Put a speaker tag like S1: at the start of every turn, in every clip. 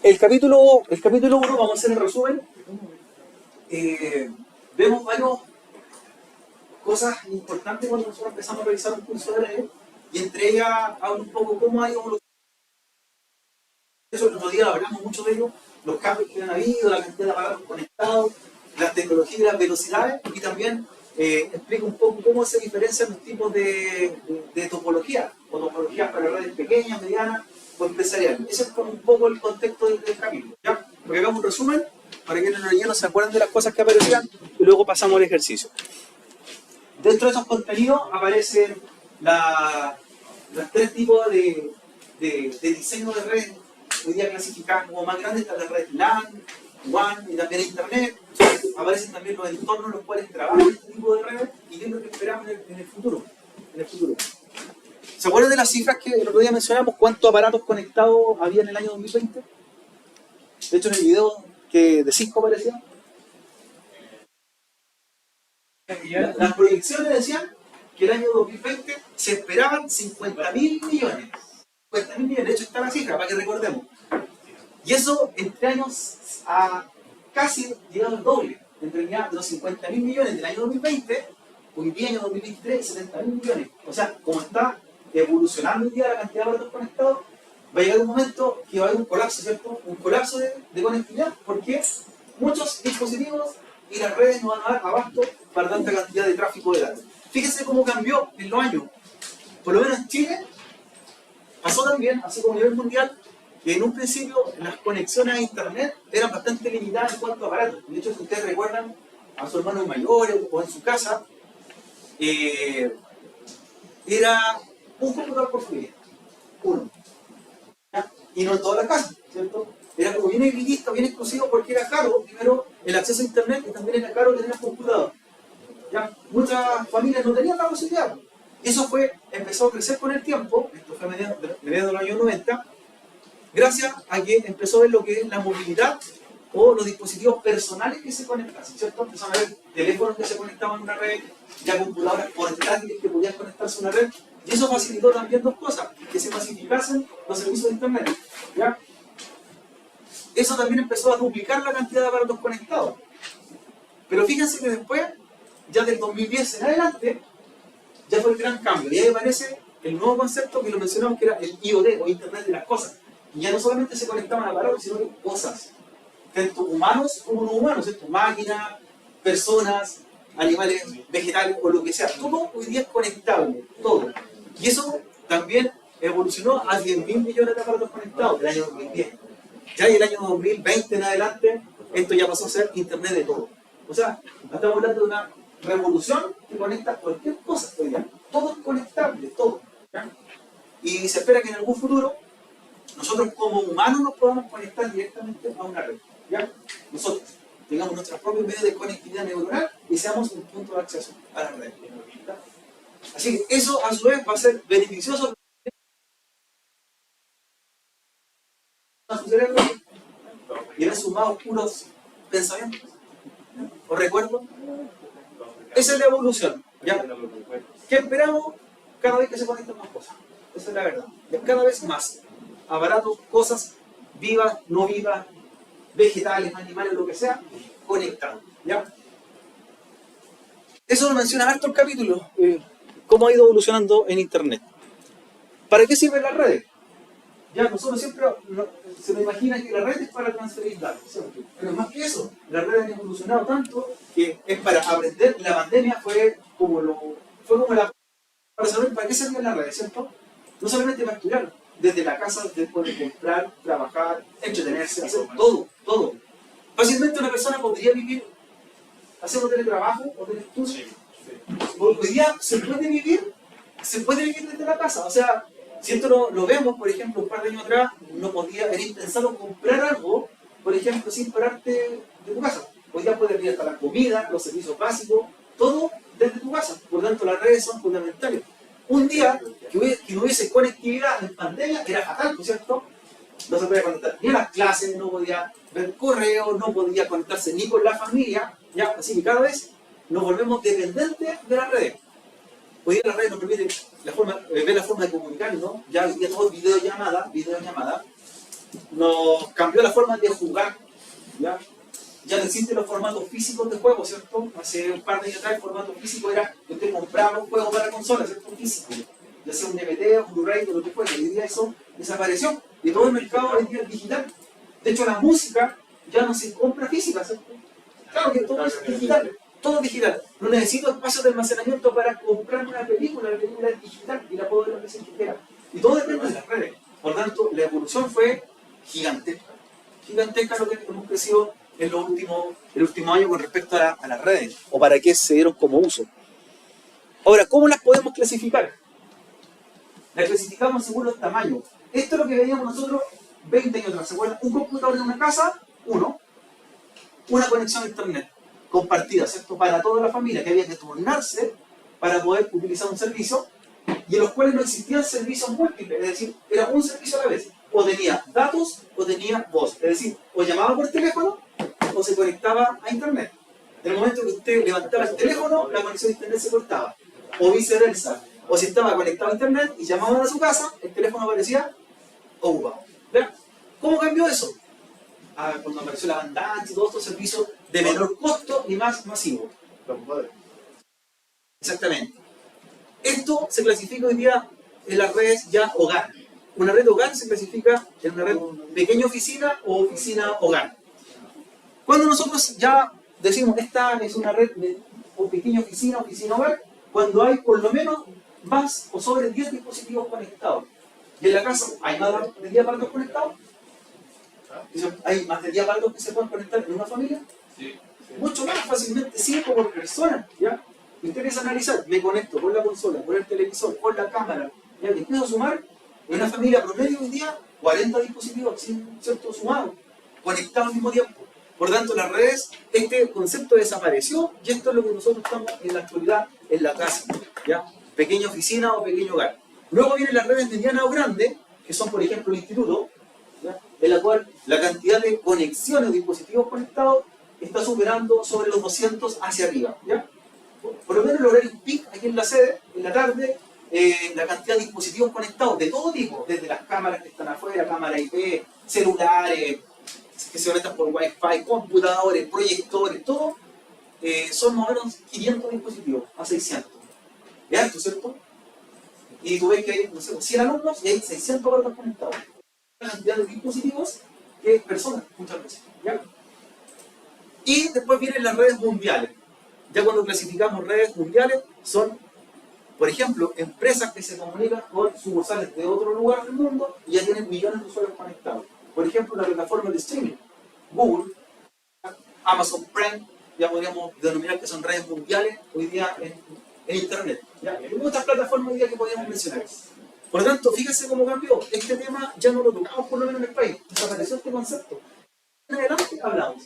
S1: el capítulo 1, vamos a hacer el resumen. Vemos varias cosas importantes cuando nosotros empezamos a revisar un curso de redes, y entre ellas hablo un poco cómo ha ido evolucionando. Eso el otro día hablamos mucho de ello, los cambios que han habido, la cantidad de aparatos conectados, las tecnologías y las velocidades, y también explico un poco cómo se diferencian los tipos de topología, o topologías para redes pequeñas, medianas o empresariales. Ese es como un poco el contexto del capítulo, ¿ya? Porque hagamos un resumen, para que no se acuerden de las cosas que aparecían, y luego pasamos al ejercicio. Dentro de esos contenidos aparecen los tres tipos de diseño de redes. Hoy día clasificadas como más grandes están las redes LAN, WAN y también Internet. Aparecen también los entornos en los cuales trabajan este tipo de redes y qué es lo que esperamos en el futuro. ¿Se acuerdan de las cifras que el otro día mencionamos? ¿Cuántos aparatos conectados había en el año 2020? De hecho, en el video que de Cisco aparecía, las proyecciones decían que el año 2020 se esperaban 50.000 millones. 50.000 millones, de hecho está la cifra, para que recordemos. Y eso en 3 años ha casi llegado al doble. Entre ya de los 50.000 millones del año 2020, hoy día año 2023, 70.000 millones. O sea, como está evolucionando hoy día la cantidad de aparatos conectados, va a llegar un momento que va a haber un colapso, ¿cierto? Un colapso de conectividad, porque muchos dispositivos y las redes no van a dar abasto para tanta cantidad de tráfico de datos. Fíjense cómo cambió en los años. Por lo menos en Chile, pasó también, así como a nivel mundial, que en un principio las conexiones a internet eran bastante limitadas en cuanto a aparatos. De hecho, si ustedes recuerdan a sus hermanos mayores o en su casa, era un computador por familia, uno. ¿Ya? Y no en todas las casas, ¿cierto? Era como bien elitista, bien exclusivo, porque era caro, primero, el acceso a internet, y también era caro tener computador. ¿Ya? Muchas familias no tenían la posibilidad. Eso empezó a crecer con el tiempo, esto fue a mediados de los años 90, gracias a que empezó a ver lo que es la movilidad o los dispositivos personales que se conectaban, ¿cierto? Empezaron a ver teléfonos que se conectaban a una red, ya computadoras portátiles que podían conectarse a una red, y eso facilitó también dos cosas, que se masificasen los servicios de internet, ¿ya? Eso también empezó a duplicar la cantidad de aparatos conectados. Pero fíjense que después, ya del 2010 en adelante, ya fue el gran cambio, y ahí aparece el nuevo concepto que lo mencionamos, que era el IoT, o Internet de las Cosas. Y ya no solamente se conectaban aparatos, sino que cosas, tanto humanos como no humanos, ¿cierto? Máquinas, personas, animales, vegetales o lo que sea. Todo hoy día es conectable, todo. Y eso también evolucionó a 10.000 millones de aparatos conectados el año 2010. Ya en el año 2020 en adelante, esto ya pasó a ser Internet de todo. O sea, estamos hablando de una revolución que conecta cualquier cosa hoy día. Todo es conectable, todo. ¿Ya? Y se espera que en algún futuro nosotros como humanos nos podamos conectar directamente a una red. ¿Ya? Nosotros tengamos nuestros propios medios de conectividad neuronal y seamos un punto de acceso a la red. ¿Ya? Así que eso a su vez va a ser beneficioso a su cerebro y ver sus más oscuros pensamientos o recuerdos. Esa es la evolución. ¿Ya? ¿Qué esperamos? Cada vez que se conectan más cosas. Esa es la verdad. Cada vez más aparatos, cosas, vivas, no vivas, vegetales, animales, lo que sea, conectados. ¿Ya? Eso lo menciona harto el capítulo, cómo ha ido evolucionando en Internet. ¿Para qué sirven las redes? Ya, nosotros siempre se nos imagina que la red es para transferir datos, ¿cierto? Pero más que eso, las redes han evolucionado tanto que es para aprender. La pandemia fue como para saber para qué servían las redes, ¿cierto? No solamente para estudiar, desde la casa, después de comprar, trabajar, entretenerse, hacer todo, todo. Fácilmente una persona podría vivir haciendo teletrabajo o telestudio. Sí. Hoy día se puede vivir desde la casa. O sea, si esto lo vemos, por ejemplo, un par de años atrás, era impensado comprar algo, por ejemplo, sin pararte de tu casa. Hoy día puedes ir hasta la comida, los servicios básicos, todo desde tu casa. Por lo tanto, las redes son fundamentales. Un día que no hubiese conectividad en pandemia era fatal, ¿no es cierto? No se podía conectar ni a las clases, no podía ver correos, no podía conectarse ni con la familia, ¿ya? Así que cada vez nos volvemos dependientes de las redes. Hoy día las redes nos permiten ver la forma de comunicarnos, ¿no? Ya todo es videollamada, nos cambió la forma de jugar, ¿ya? Ya no existen los formatos físicos de juego, ¿cierto? Hace un par de años atrás el formato físico era que usted compraba un juego para consola, ¿cierto? Físico, ya sea un DVD, un Blu-ray, o lo que fuera. Hoy día eso desapareció y todo el mercado hoy día es digital. De hecho, la música ya no se compra física, ¿cierto? Claro que todo es digital, todo es digital. No necesito espacio de almacenamiento para comprar una película, la película es digital y la puedo ver las veces que quiera. Y todo depende de las redes. Por tanto, la evolución fue gigantesca. Gigantesca lo que hemos crecido en el último año con respecto a las redes, o para qué se dieron como uso. Ahora, ¿cómo las podemos clasificar? Las clasificamos según los tamaños. Esto es lo que veíamos nosotros 20 años atrás. ¿Se acuerdan? Un computador en una casa, una conexión a internet compartida, ¿cierto? Para toda la familia, que había que turnarse para poder utilizar un servicio, y en los cuales no existían servicios múltiples, es decir, era un servicio a la vez. O tenía datos o tenía voz, es decir, o llamaba por teléfono o se conectaba a internet. En el momento que usted levantaba el teléfono, la conexión a internet se cortaba, o viceversa. O si estaba conectado a internet y llamaban a su casa, el teléfono aparecía ocupado. ¿Verdad? ¿Cómo cambió eso? Cuando apareció la banda ancha y todos estos servicios de menor costo y más masivo. Exactamente. Esto se clasifica hoy día en las redes ya hogar. Una red hogar se clasifica en una red pequeña oficina o oficina hogar. Cuando nosotros ya decimos esta es una red de pequeña oficina, oficina hogar, cuando hay por lo menos más o sobre 10 dispositivos conectados. Y en la casa hay más de 10 aparatos conectados. ¿Hay más de 10 aparatos que se pueden conectar en una familia? Sí. Mucho más fácilmente, 5 por persona. ¿Ya? Y usted empieza a analizar, me conecto con la consola, con el televisor, con la cámara, ¿ya? Y empiezo a sumar en una familia promedio hoy día 40 dispositivos, ¿cierto? Sumados, conectados al mismo tiempo. Por tanto, las redes, este concepto desapareció y esto es lo que nosotros estamos en la actualidad en la casa, ¿ya? Pequeña oficina o pequeño hogar. Luego vienen las redes medianas o grandes, que son por ejemplo el instituto, ¿ya? En la cual la cantidad de conexiones de dispositivos conectados está superando sobre los 200 hacia arriba, ¿ya? Por lo menos el horario peak aquí en la sede, en la tarde, la cantidad de dispositivos conectados de todo tipo, desde las cámaras que están afuera, cámaras IP, celulares, que se conectan por Wi-Fi, computadores, proyectores, todo, son más o menos 500 dispositivos a 600. ¿Es alto, cierto? Y tú ves que hay, no sé, 100 alumnos y hay 600 aparatos conectados. La cantidad de dispositivos que personas, muchas veces. ¿Ya? Y después vienen las redes mundiales. Ya cuando clasificamos redes mundiales, son, por ejemplo, empresas que se comunican con sucursales de otro lugar del mundo y ya tienen millones de usuarios conectados. Por ejemplo, la plataforma de streaming, Google, Amazon Prime, ya podríamos denominar que son redes mundiales hoy día en Internet. ¿Ya? Hay muchas plataformas hoy día que podríamos mencionar. Por lo tanto, fíjense cómo cambió. Este tema ya no lo tocamos por lo menos en el país. Desapareció este concepto. En adelante hablamos.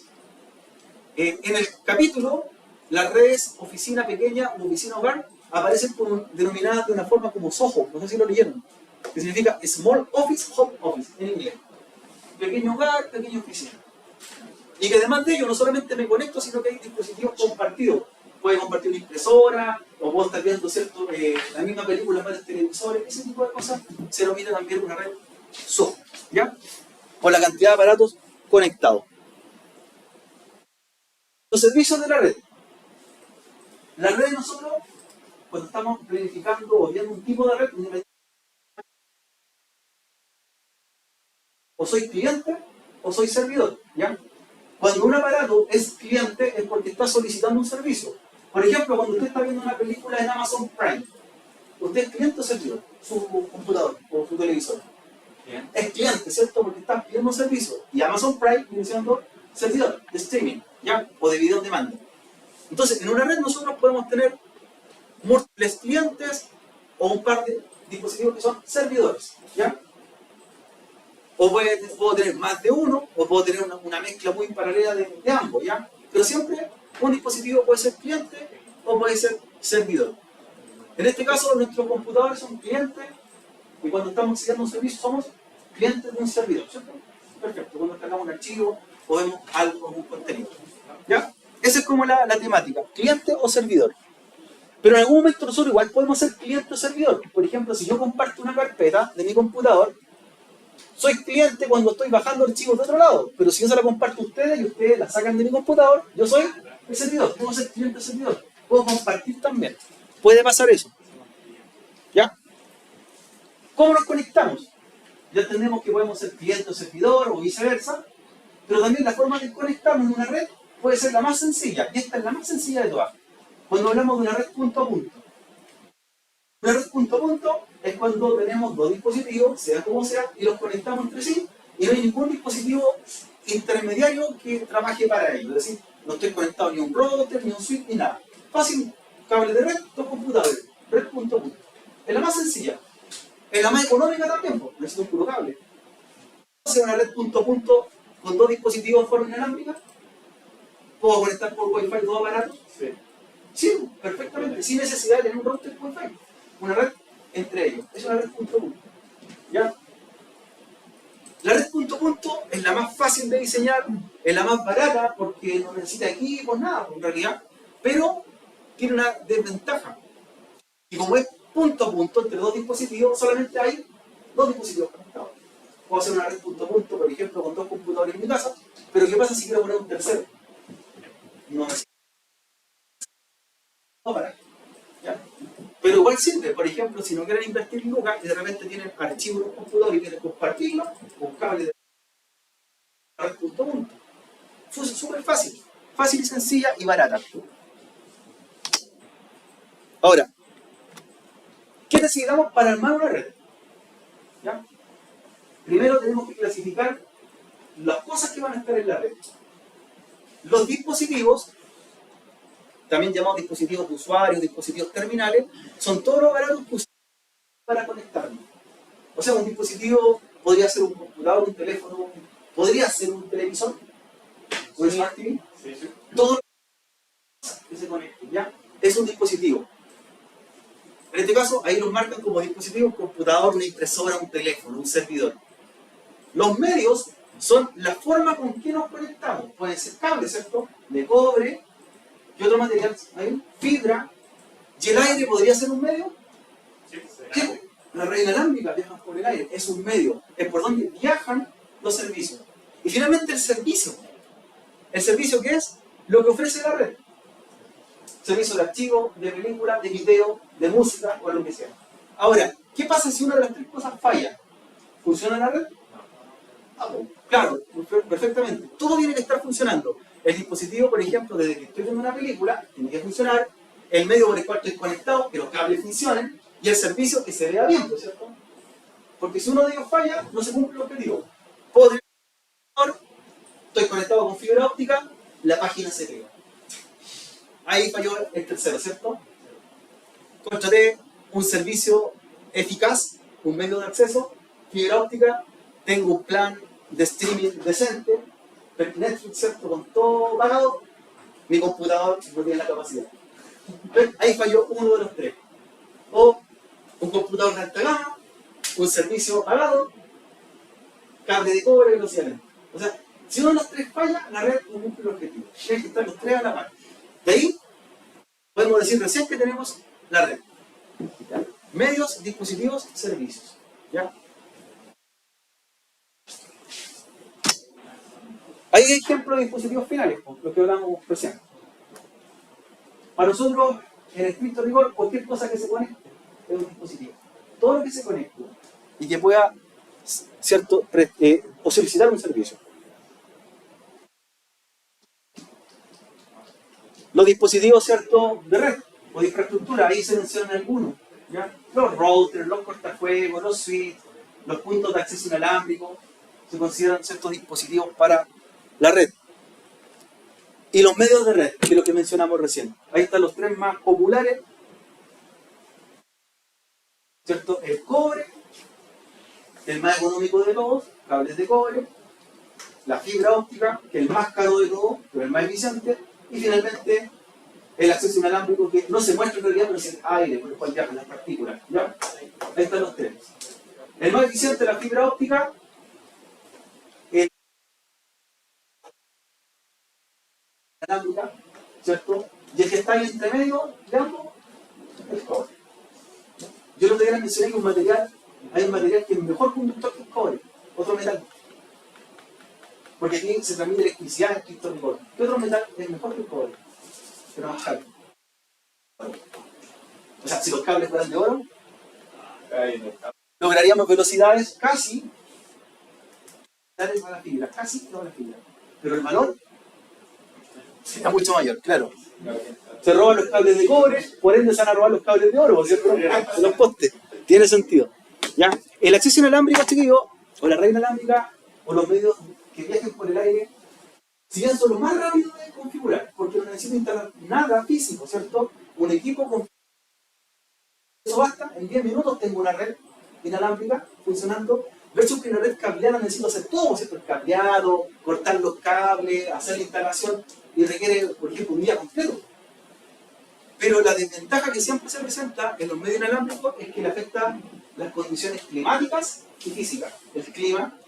S1: En el capítulo, las redes oficina pequeña o oficina hogar aparecen denominadas de una forma como SOHO. No sé si lo leyeron. Que significa Small Office, Home Office en inglés. Pequeño hogar, pequeña oficina. Y que además de ello, no solamente me conecto, sino que hay dispositivos compartidos. Puede compartir una impresora, o puedo estar viendo, ¿cierto? La misma película en varios televisores, ese tipo de cosas se denomina también una red SOHO, ¿ya? Con la cantidad de aparatos conectados. Los servicios de la red. La red nosotros, cuando estamos planificando o viendo un tipo de red, o soy cliente o soy servidor, ¿ya? Cuando un aparato es cliente es porque está solicitando un servicio. Por ejemplo, cuando usted está viendo una película en Amazon Prime, ¿usted es cliente o servidor? Su computador o su televisor. Bien. Es cliente, ¿cierto? Porque está pidiendo un servicio. Y Amazon Prime viene siendo servidor de streaming, ¿ya? O de video on demand. Entonces, en una red nosotros podemos tener múltiples clientes o un par de dispositivos que son servidores, ¿ya? O puedo tener más de uno, o puedo tener una mezcla muy paralela de ambos, ¿ya? Pero siempre un dispositivo puede ser cliente o puede ser servidor. En este caso, nuestros computadores son clientes y cuando estamos accediendo a un servicio somos clientes de un servidor, ¿cierto? Perfecto, cuando cargamos un archivo o vemos algo como un contenido, ¿ya? Esa es como la temática, cliente o servidor. Pero en algún momento nosotros igual podemos ser cliente o servidor. Por ejemplo, si yo comparto una carpeta de mi computador, Soy cliente cuando estoy bajando archivos de otro lado, pero si yo se la comparto a ustedes y ustedes la sacan de mi computador, yo soy el servidor, puedo ser cliente del servidor, puedo compartir también. Puede pasar eso. ¿Ya? ¿Cómo nos conectamos? Ya entendemos que podemos ser cliente o servidor o viceversa, pero también la forma de conectarnos en una red puede ser la más sencilla, y esta es la más sencilla de todas. Cuando hablamos de una red punto a punto. Una red punto a punto es cuando tenemos dos dispositivos, sea como sea, y los conectamos entre sí, y no hay ningún dispositivo intermediario que trabaje para ello. Es decir, no estoy conectado ni a un router, ni a un switch, ni nada. Fácil, cable de red, dos computadores. Red punto a punto. Es la más sencilla. Es la más económica también, porque necesito un puro cable. ¿Hacer una red punto a punto con dos dispositivos en forma inalámbrica? ¿Puedo conectar por Wi-Fi dos aparatos? Sí. Sí, perfectamente, sin necesidad de tener un router Wi-Fi. Una red entre ellos. Es una red punto a punto. ¿Ya? La red punto a punto es la más fácil de diseñar, es la más barata porque no necesita equipos, nada, en realidad, pero tiene una desventaja. Y como es punto a punto entre dos dispositivos, solamente hay dos dispositivos conectados. Puedo hacer una red punto a punto, por ejemplo, con dos computadores en mi casa, pero ¿qué pasa si quiero poner un tercero? No necesito para. ¿Ya? Pero igual sirve, por ejemplo, si no quieren invertir en lucas y de repente tienen archivos en un computador y quieren compartirlo, un cable de red punto a punto. Fue súper fácil, fácil y sencilla y barata. Ahora, ¿qué necesitamos para armar una red? ¿Ya? Primero tenemos que clasificar las cosas que van a estar en la red. Los dispositivos, también llamados dispositivos de usuario, dispositivos terminales, son todos los aparatos que usamos para conectarnos. O sea, un dispositivo podría ser un computador, un teléfono, podría ser un televisor, un Smart TV. Sí, sí. Todo lo que se conecte, ¿ya? Es un dispositivo. En este caso, ahí los marcan como dispositivos, un computador, una impresora, un teléfono, un servidor. Los medios son la forma con que nos conectamos. Pueden ser cables, ¿cierto? De cobre. ¿Qué otro material hay? Fibra. ¿Y el aire podría ser un medio? Sí. Sí. La red inalámbrica viaja por el aire. Es un medio. Es por donde viajan los servicios. Y finalmente el servicio. ¿El servicio qué es? Lo que ofrece la red. Servicio de archivo, de película, de video, de música o lo que sea. Ahora, ¿qué pasa si una de las tres cosas falla? ¿Funciona la red? Claro, perfectamente. Todo tiene que estar funcionando. El dispositivo, por ejemplo, desde que estoy viendo una película, tiene que funcionar. El medio por el cual estoy conectado, que los cables funcionen. Y el servicio que se vea bien, ¿cierto? Porque si uno de ellos falla, no se cumple el objetivo. Estoy conectado con fibra óptica, la página se pega. Ahí falló el tercero, ¿cierto? Contraté un servicio eficaz, un medio de acceso, fibra óptica, tengo un plan de streaming decente, Netflix, ¿cierto? Con todo pagado, mi computador no tiene la capacidad. Ahí falló uno de los tres. O un computador de alta gama, un servicio pagado, cable de cobre, velocidad. O sea, si uno de los tres falla, la red no cumple el objetivo. Tienen que estar los tres a la par. De ahí, podemos decir recién que tenemos la red. ¿Ya? Medios, dispositivos, servicios. ¿Ya? Hay ejemplos de dispositivos finales, lo que hablamos recién. Para nosotros, en estricto rigor, cualquier cosa que se conecte es un dispositivo. Todo lo que se conecte y que pueda, ¿cierto?, o solicitar un servicio. Los dispositivos, ¿cierto?, de red o de infraestructura, ahí se mencionan algunos. ¿Ya? Los routers, los cortafuegos, los switches, los puntos de acceso inalámbrico, se consideran ciertos dispositivos para la red. Y los medios de red, que es lo que mencionamos recién. Ahí están los tres más populares, ¿cierto? El cobre, el más económico de todos, cables de cobre, la fibra óptica, que es el más caro de todos, pero el más eficiente, y finalmente el acceso inalámbrico, que no se muestra en realidad, pero es el aire por el cual viajan las partículas. ¿Ya? Ahí están los tres. El más eficiente es la fibra óptica, inalámbrica, ¿cierto? Y el que está ahí entre medio de ambos, el cobre. Yo no te mencioné que hay un material que es mejor conductor que el cobre. otro metal. Porque aquí se transmite electricidad en cripto de cobre. ¿Qué otro metal es mejor que el cobre? Pero más caro. O sea, si los cables fueran de oro, lograríamos velocidades casi a la fibra, casi a la fibra. Pero el valor sería mucho mayor, claro. Se roban los cables de cobre, por ende se van a robar los cables de oro, ¿por cierto? Los postes. Tiene sentido. ¿Ya? El acceso inalámbrico, chiquillos, o la red inalámbrica, o los medios que viajen por el aire, si bien son los más rápidos de configurar, porque no necesito instalar nada físico, ¿cierto? Un equipo con... Eso basta, en 10 minutos tengo una red inalámbrica funcionando, versus que una red cableada necesito hacer todo, ¿cierto? El cableado, cortar los cables, hacer la instalación, y requiere, por ejemplo, un día completo. Pero la desventaja que siempre se presenta en los medios inalámbricos es que le afecta las condiciones climáticas y físicas. El clima,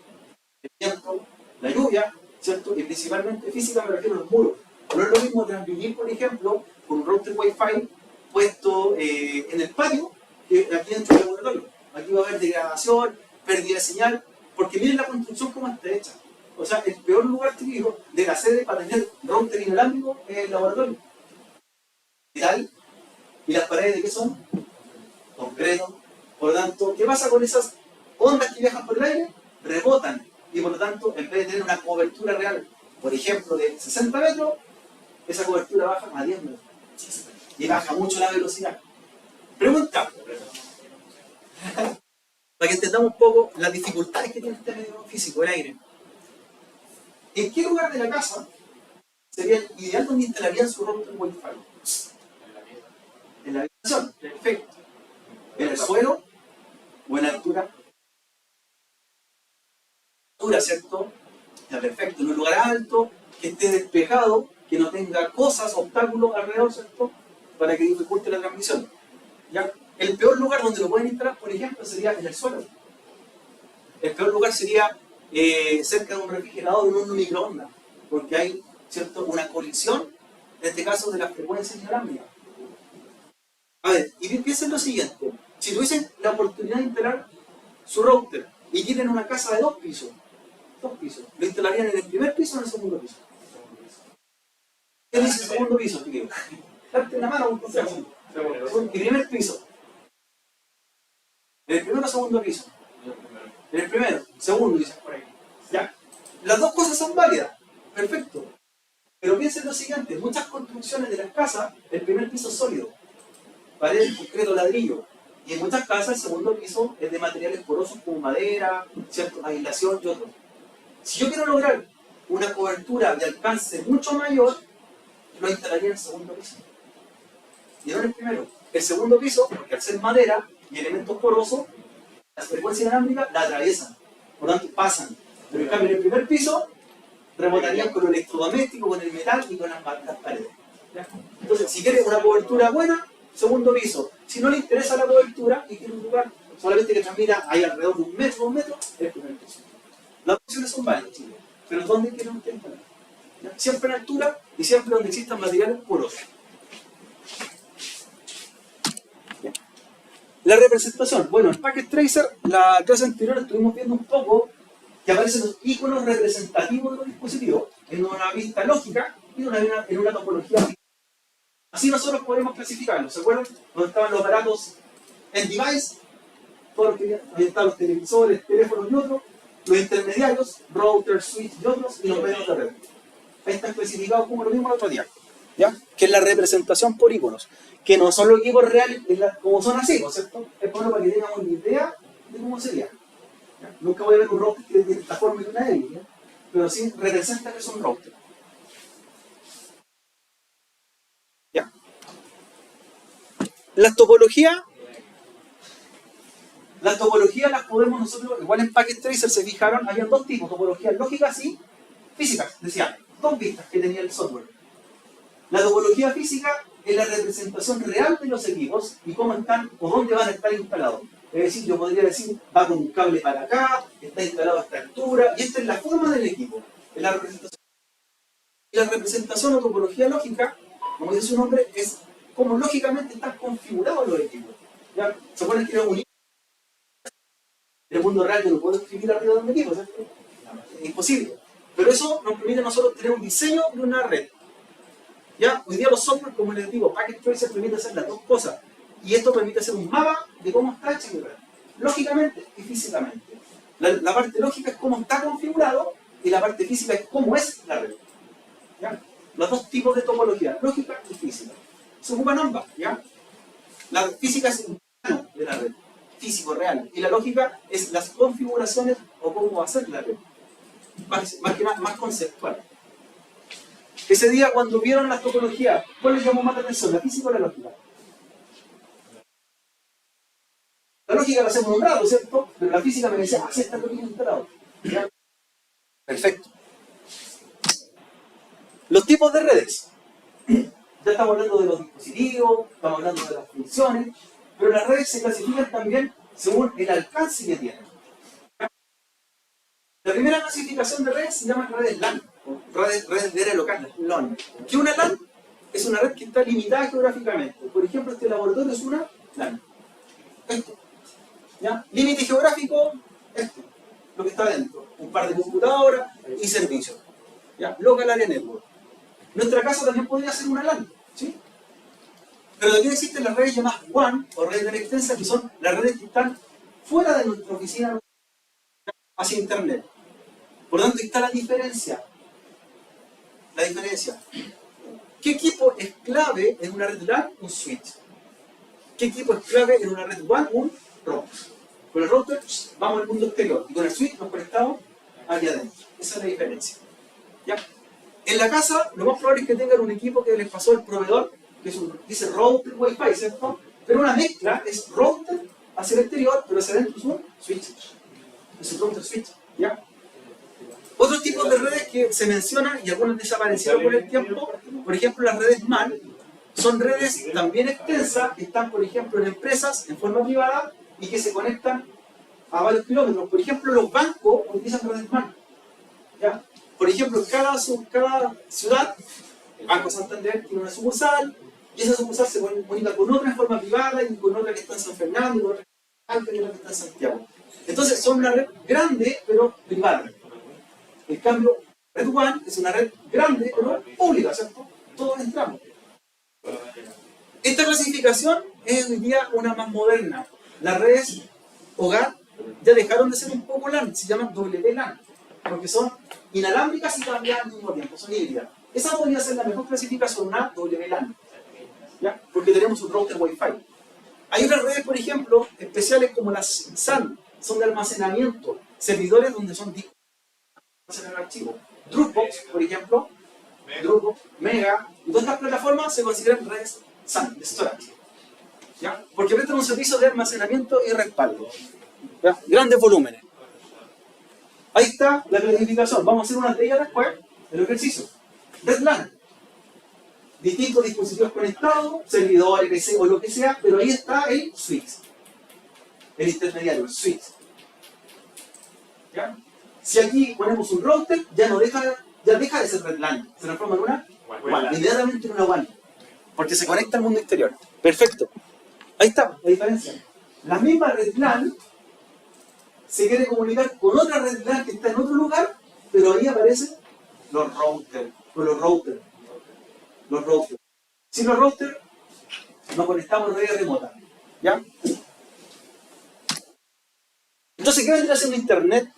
S1: el viento, la lluvia, ¿cierto? Y principalmente física me refiero a los muros. No es lo mismo transmitir, por ejemplo, con un router Wi-Fi puesto en el patio que aquí dentro del laboratorio. Aquí va a haber degradación, pérdida de señal, porque miren la construcción como está hecha. O sea, el peor lugar típico de la sede para tener router inalámbrico es el laboratorio. Metal, y las paredes de qué son? Concreto. Por lo tanto, ¿qué pasa con esas ondas que viajan por el aire? Rebotan, y por lo tanto, en vez de tener una cobertura real, por ejemplo, de 60 metros, esa cobertura baja a 10 metros. Y baja mucho la velocidad. Pregunta, para que entendamos un poco las dificultades que tiene este medio físico, el aire. ¿En qué lugar de la casa sería ideal donde instalarían su router Wi-Fi? En la habitación, perfecto. ¿En el suelo o en altura? Altura, ¿cierto? Ya, perfecto. En un lugar alto, que esté despejado, que no tenga cosas, obstáculos alrededor, ¿cierto? Para que dificulte la transmisión. ¿Ya? El peor lugar donde lo pueden instalar, por ejemplo, sería en el suelo. El peor lugar sería cerca de un refrigerador o un microondas, porque hay, ¿cierto?, una colisión, en este caso, de las frecuencias inalámbricas. A ver, y piensen lo siguiente. Si tuviesen la oportunidad de instalar su router y tienen una casa de dos pisos, ¿lo instalarían en el primer piso o en el segundo piso? ¿Qué dice el segundo piso, tío? Darte una mano, un consejo. El primer piso. ¿En el primero o segundo piso? En el primero, segundo, dices por ahí. Ya. Las dos cosas son válidas. Perfecto. Pero piensen lo siguiente, muchas construcciones de las casas, el primer piso es sólido. Paredes, concreto, ladrillo. Y en muchas casas el segundo piso es de materiales porosos como madera, ¿cierto?, aislación y otros. Si yo quiero lograr una cobertura de alcance mucho mayor, lo instalaría en el segundo piso. Y no en el primero. El segundo piso, porque al ser madera y elementos porosos, las frecuencias inalámbricas la atraviesan. Por lo tanto, pasan. Pero en cambio, en el primer piso, rebotarían con lo electrodoméstico, con el metal y con las paredes. ¿Ya? Entonces, si quieres una cobertura buena, segundo piso. Si no le interesa la cobertura y quiere un lugar solamente que transmita ahí alrededor de 1 metro, 2 metros, es el primer piso. Las opciones son válidas, chicos. Pero ¿dónde quieren ustedes instalar? Siempre en altura y siempre donde existan materiales porosos. La representación. Bueno, en Packet Tracer, la clase anterior estuvimos viendo un poco que aparecen los iconos representativos de los dispositivos en una vista lógica y en una topología. Así nosotros podemos clasificarlos. ¿Se acuerdan? Donde estaban los aparatos en device, todos los que ahí están los televisores, teléfonos y otros, los intermediarios, routers, switch y otros, y los medios de red. Ahí están clasificados como lo mismo el otro día. ¿Ya? Que es la representación por iconos. Que no son los equipos reales como son así, ¿no es cierto? Es bueno para que tengamos una idea de cómo sería. ¿Ya? Nunca voy a ver un router que tiene esta forma de una L, ¿ya? Pero sí representa que es un router. ¿Ya? Las topologías las podemos nosotros, igual en Packet Tracer se fijaron, había dos tipos, topologías lógicas y físicas, decía, dos vistas que tenía el software. La topología física es la representación real de los equipos y cómo están o dónde van a estar instalados. Es decir, yo podría decir, va con un cable para acá, está instalado a esta altura, y esta es la forma del equipo. Es la representación. Y la representación o topología lógica, como dice su nombre, es cómo lógicamente están configurados los equipos. ¿Ya? ¿Se acuerdan que era un En el mundo real yo no puedo escribir arriba de un equipo, ¿cierto? Es imposible. Pero eso nos permite a nosotros tener un diseño de una red. ¿Ya? Hoy día los software, como les digo, Packet Tracer permite hacer las dos cosas. Y esto permite hacer un mapa de cómo está hecha mi red. Lógicamente y físicamente. La parte lógica es cómo está configurado y la parte física es cómo es la red. ¿Ya? Los dos tipos de topología, lógica y física. Se ocupan ambas, ¿ya? La física es un plano de la red, físico, real. Y la lógica es las configuraciones o cómo va a ser la red. Más que nada, más conceptual. Ese día, cuando vieron las topologías, ¿cuál les llamó más la atención? ¿La física o la lógica? La lógica la hacemos en un rato, ¿cierto? Pero la física me decía, así está lo que instalado. ¿Ya? Perfecto. Los tipos de redes. Ya estamos hablando de los dispositivos, estamos hablando de las funciones, pero las redes se clasifican también según el alcance que tienen. La primera clasificación de redes se llama redes LAN, o redes de área local, LAN. ¿Qué una LAN? Es una red que está limitada geográficamente. Por ejemplo, este laboratorio es una LAN. Esto. ¿Ya? Límite geográfico, esto. Lo que está dentro. Un par de computadoras y servicios. ¿Ya? Local Area Network. Nuestra casa también podría ser una LAN, ¿sí? Pero también existen las redes llamadas WAN o redes de área extensa, que son las redes que están fuera de nuestra oficina hacia Internet. Por lo tanto, está la diferencia. La diferencia. ¿Qué equipo es clave en una red LAN? Un switch. ¿Qué equipo es clave en una red WAN? Un router. Con el router vamos al mundo exterior y con el switch nos conectamos hacia adentro. Esa es la diferencia. ¿Ya? En la casa, lo más probable es que tengan un equipo que les pasó el proveedor, que es dice router Wi-Fi, ¿cierto? Pero una mezcla es router hacia el exterior, pero hacia adentro es un switch. Es un router switch, ¿ya? Otros tipos de redes que se mencionan y algunas desaparecieron con el tiempo, por ejemplo las redes MAN, son redes también extensas que están, por ejemplo, en empresas en forma privada y que se conectan a varios kilómetros. Por ejemplo, los bancos utilizan redes MAN, ¿ya? Por ejemplo, en cada ciudad, el Banco Santander tiene una sucursal y esa sucursal se comunica con otra en forma privada y con otra que está en San Fernando y con otra que está en Santiago. Entonces son una red grande pero privada. En cambio, Red WAN es una red grande pero pública, ¿cierto? Todos entramos. Esta clasificación es hoy día una más moderna. Las redes hogar ya dejaron de ser un poco LAN, se llaman WLAN, porque son inalámbricas y también al mismo tiempo, son híbridas. Esa podría ser la mejor clasificación, una WLAN, ¿ya? Porque tenemos un router Wi-Fi. Hay otras redes, por ejemplo, especiales como las SAN, son de almacenamiento, servidores donde son discos de archivos. Dropbox, por ejemplo, Dropbox, Mega, y todas estas plataformas se consideran redes SAN, de storage, ¿ya? Porque prestan un servicio de almacenamiento y respaldo, ¿ya? Grandes volúmenes. Ahí está la clasificación. Vamos a hacer una de ellas después, el ejercicio. Red LAN. Distintos dispositivos conectados, servidores, PC o lo que sea, pero ahí está el switch. El intermediario, el switch. ¿Ya? Si aquí ponemos un router, ya deja de ser Red LAN. Se transforma en una WAN. Inmediatamente en una WAN. Porque se conecta al mundo exterior. Perfecto. Ahí está la diferencia. La misma Red LAN se quiere comunicar con otra red LAN que está en otro lugar, pero ahí aparecen los routers. Los routers. Sin los routers nos conectamos en redes remotas. ¿Ya? Entonces, ¿qué vendría a ser un internet?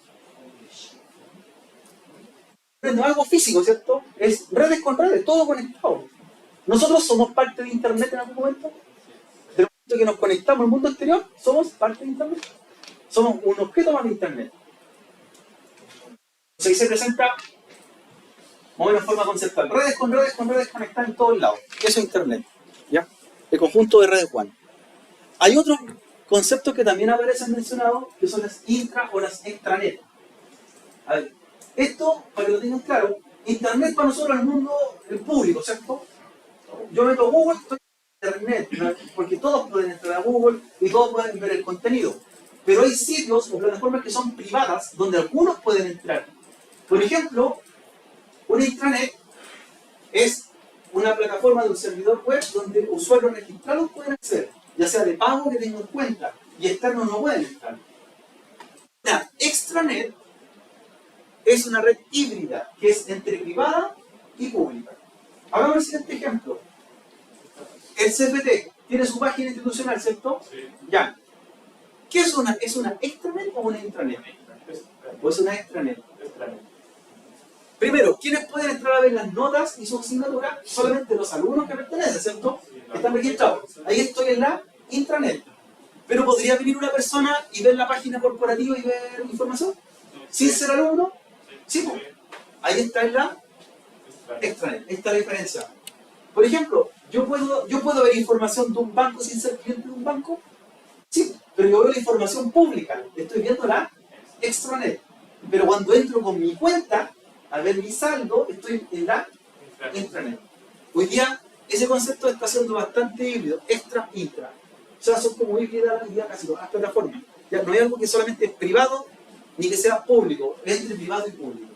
S1: No es algo físico, ¿cierto? Es redes con redes, todo conectado. Nosotros somos parte de internet en algún momento. Desde el momento que nos conectamos al mundo exterior, somos parte de internet. Somos un objeto más de internet. Entonces ahí se presenta, vamos a ver en forma conceptual, redes con redes conectadas en todos lados. Eso es internet, ¿ya? El conjunto de redes WAN. Hay otros conceptos que también aparecen mencionados, que son las intra o las extranet. A ver, esto, para que lo tengan claro, internet para nosotros es el mundo, el público, ¿cierto? Yo meto Google, estoy en internet, ¿no? Porque todos pueden entrar a Google y todos pueden ver el contenido. Pero hay sitios o plataformas que son privadas donde algunos pueden entrar. Por ejemplo, una intranet es una plataforma de un servidor web donde usuarios registrados pueden acceder, ya sea de pago que tengan cuenta, y externos no pueden entrar. extranet es una red híbrida, que es entre privada y pública. Hagamos el siguiente ejemplo. El CFT tiene su página institucional, ¿cierto?
S2: Sí.
S1: Ya. ¿Qué es una? ¿Es una extranet o una intranet? ¿O es una extranet? Primero, ¿quiénes pueden entrar a ver las notas y su asignatura? Solamente los alumnos que pertenecen, ¿cierto? Que están registrados. Ahí estoy en la intranet. Pero ¿podría venir una persona y ver la página corporativa y ver información? ¿Sin ser alumno? Sí, pues. Ahí está en la extranet. Esta es la diferencia. Por ejemplo, ¿yo puedo ver información de un banco sin ser cliente de un banco? Sí, pero yo veo la información pública. Estoy viendo la extranet. Pero cuando entro con mi cuenta a ver mi saldo, estoy en la intranet. Hoy día ese concepto está siendo bastante híbrido, extra-intra. O sea, son como híbridas hoy día casi todas las plataformas. Ya no hay algo que solamente es privado ni que sea público, es entre privado y público.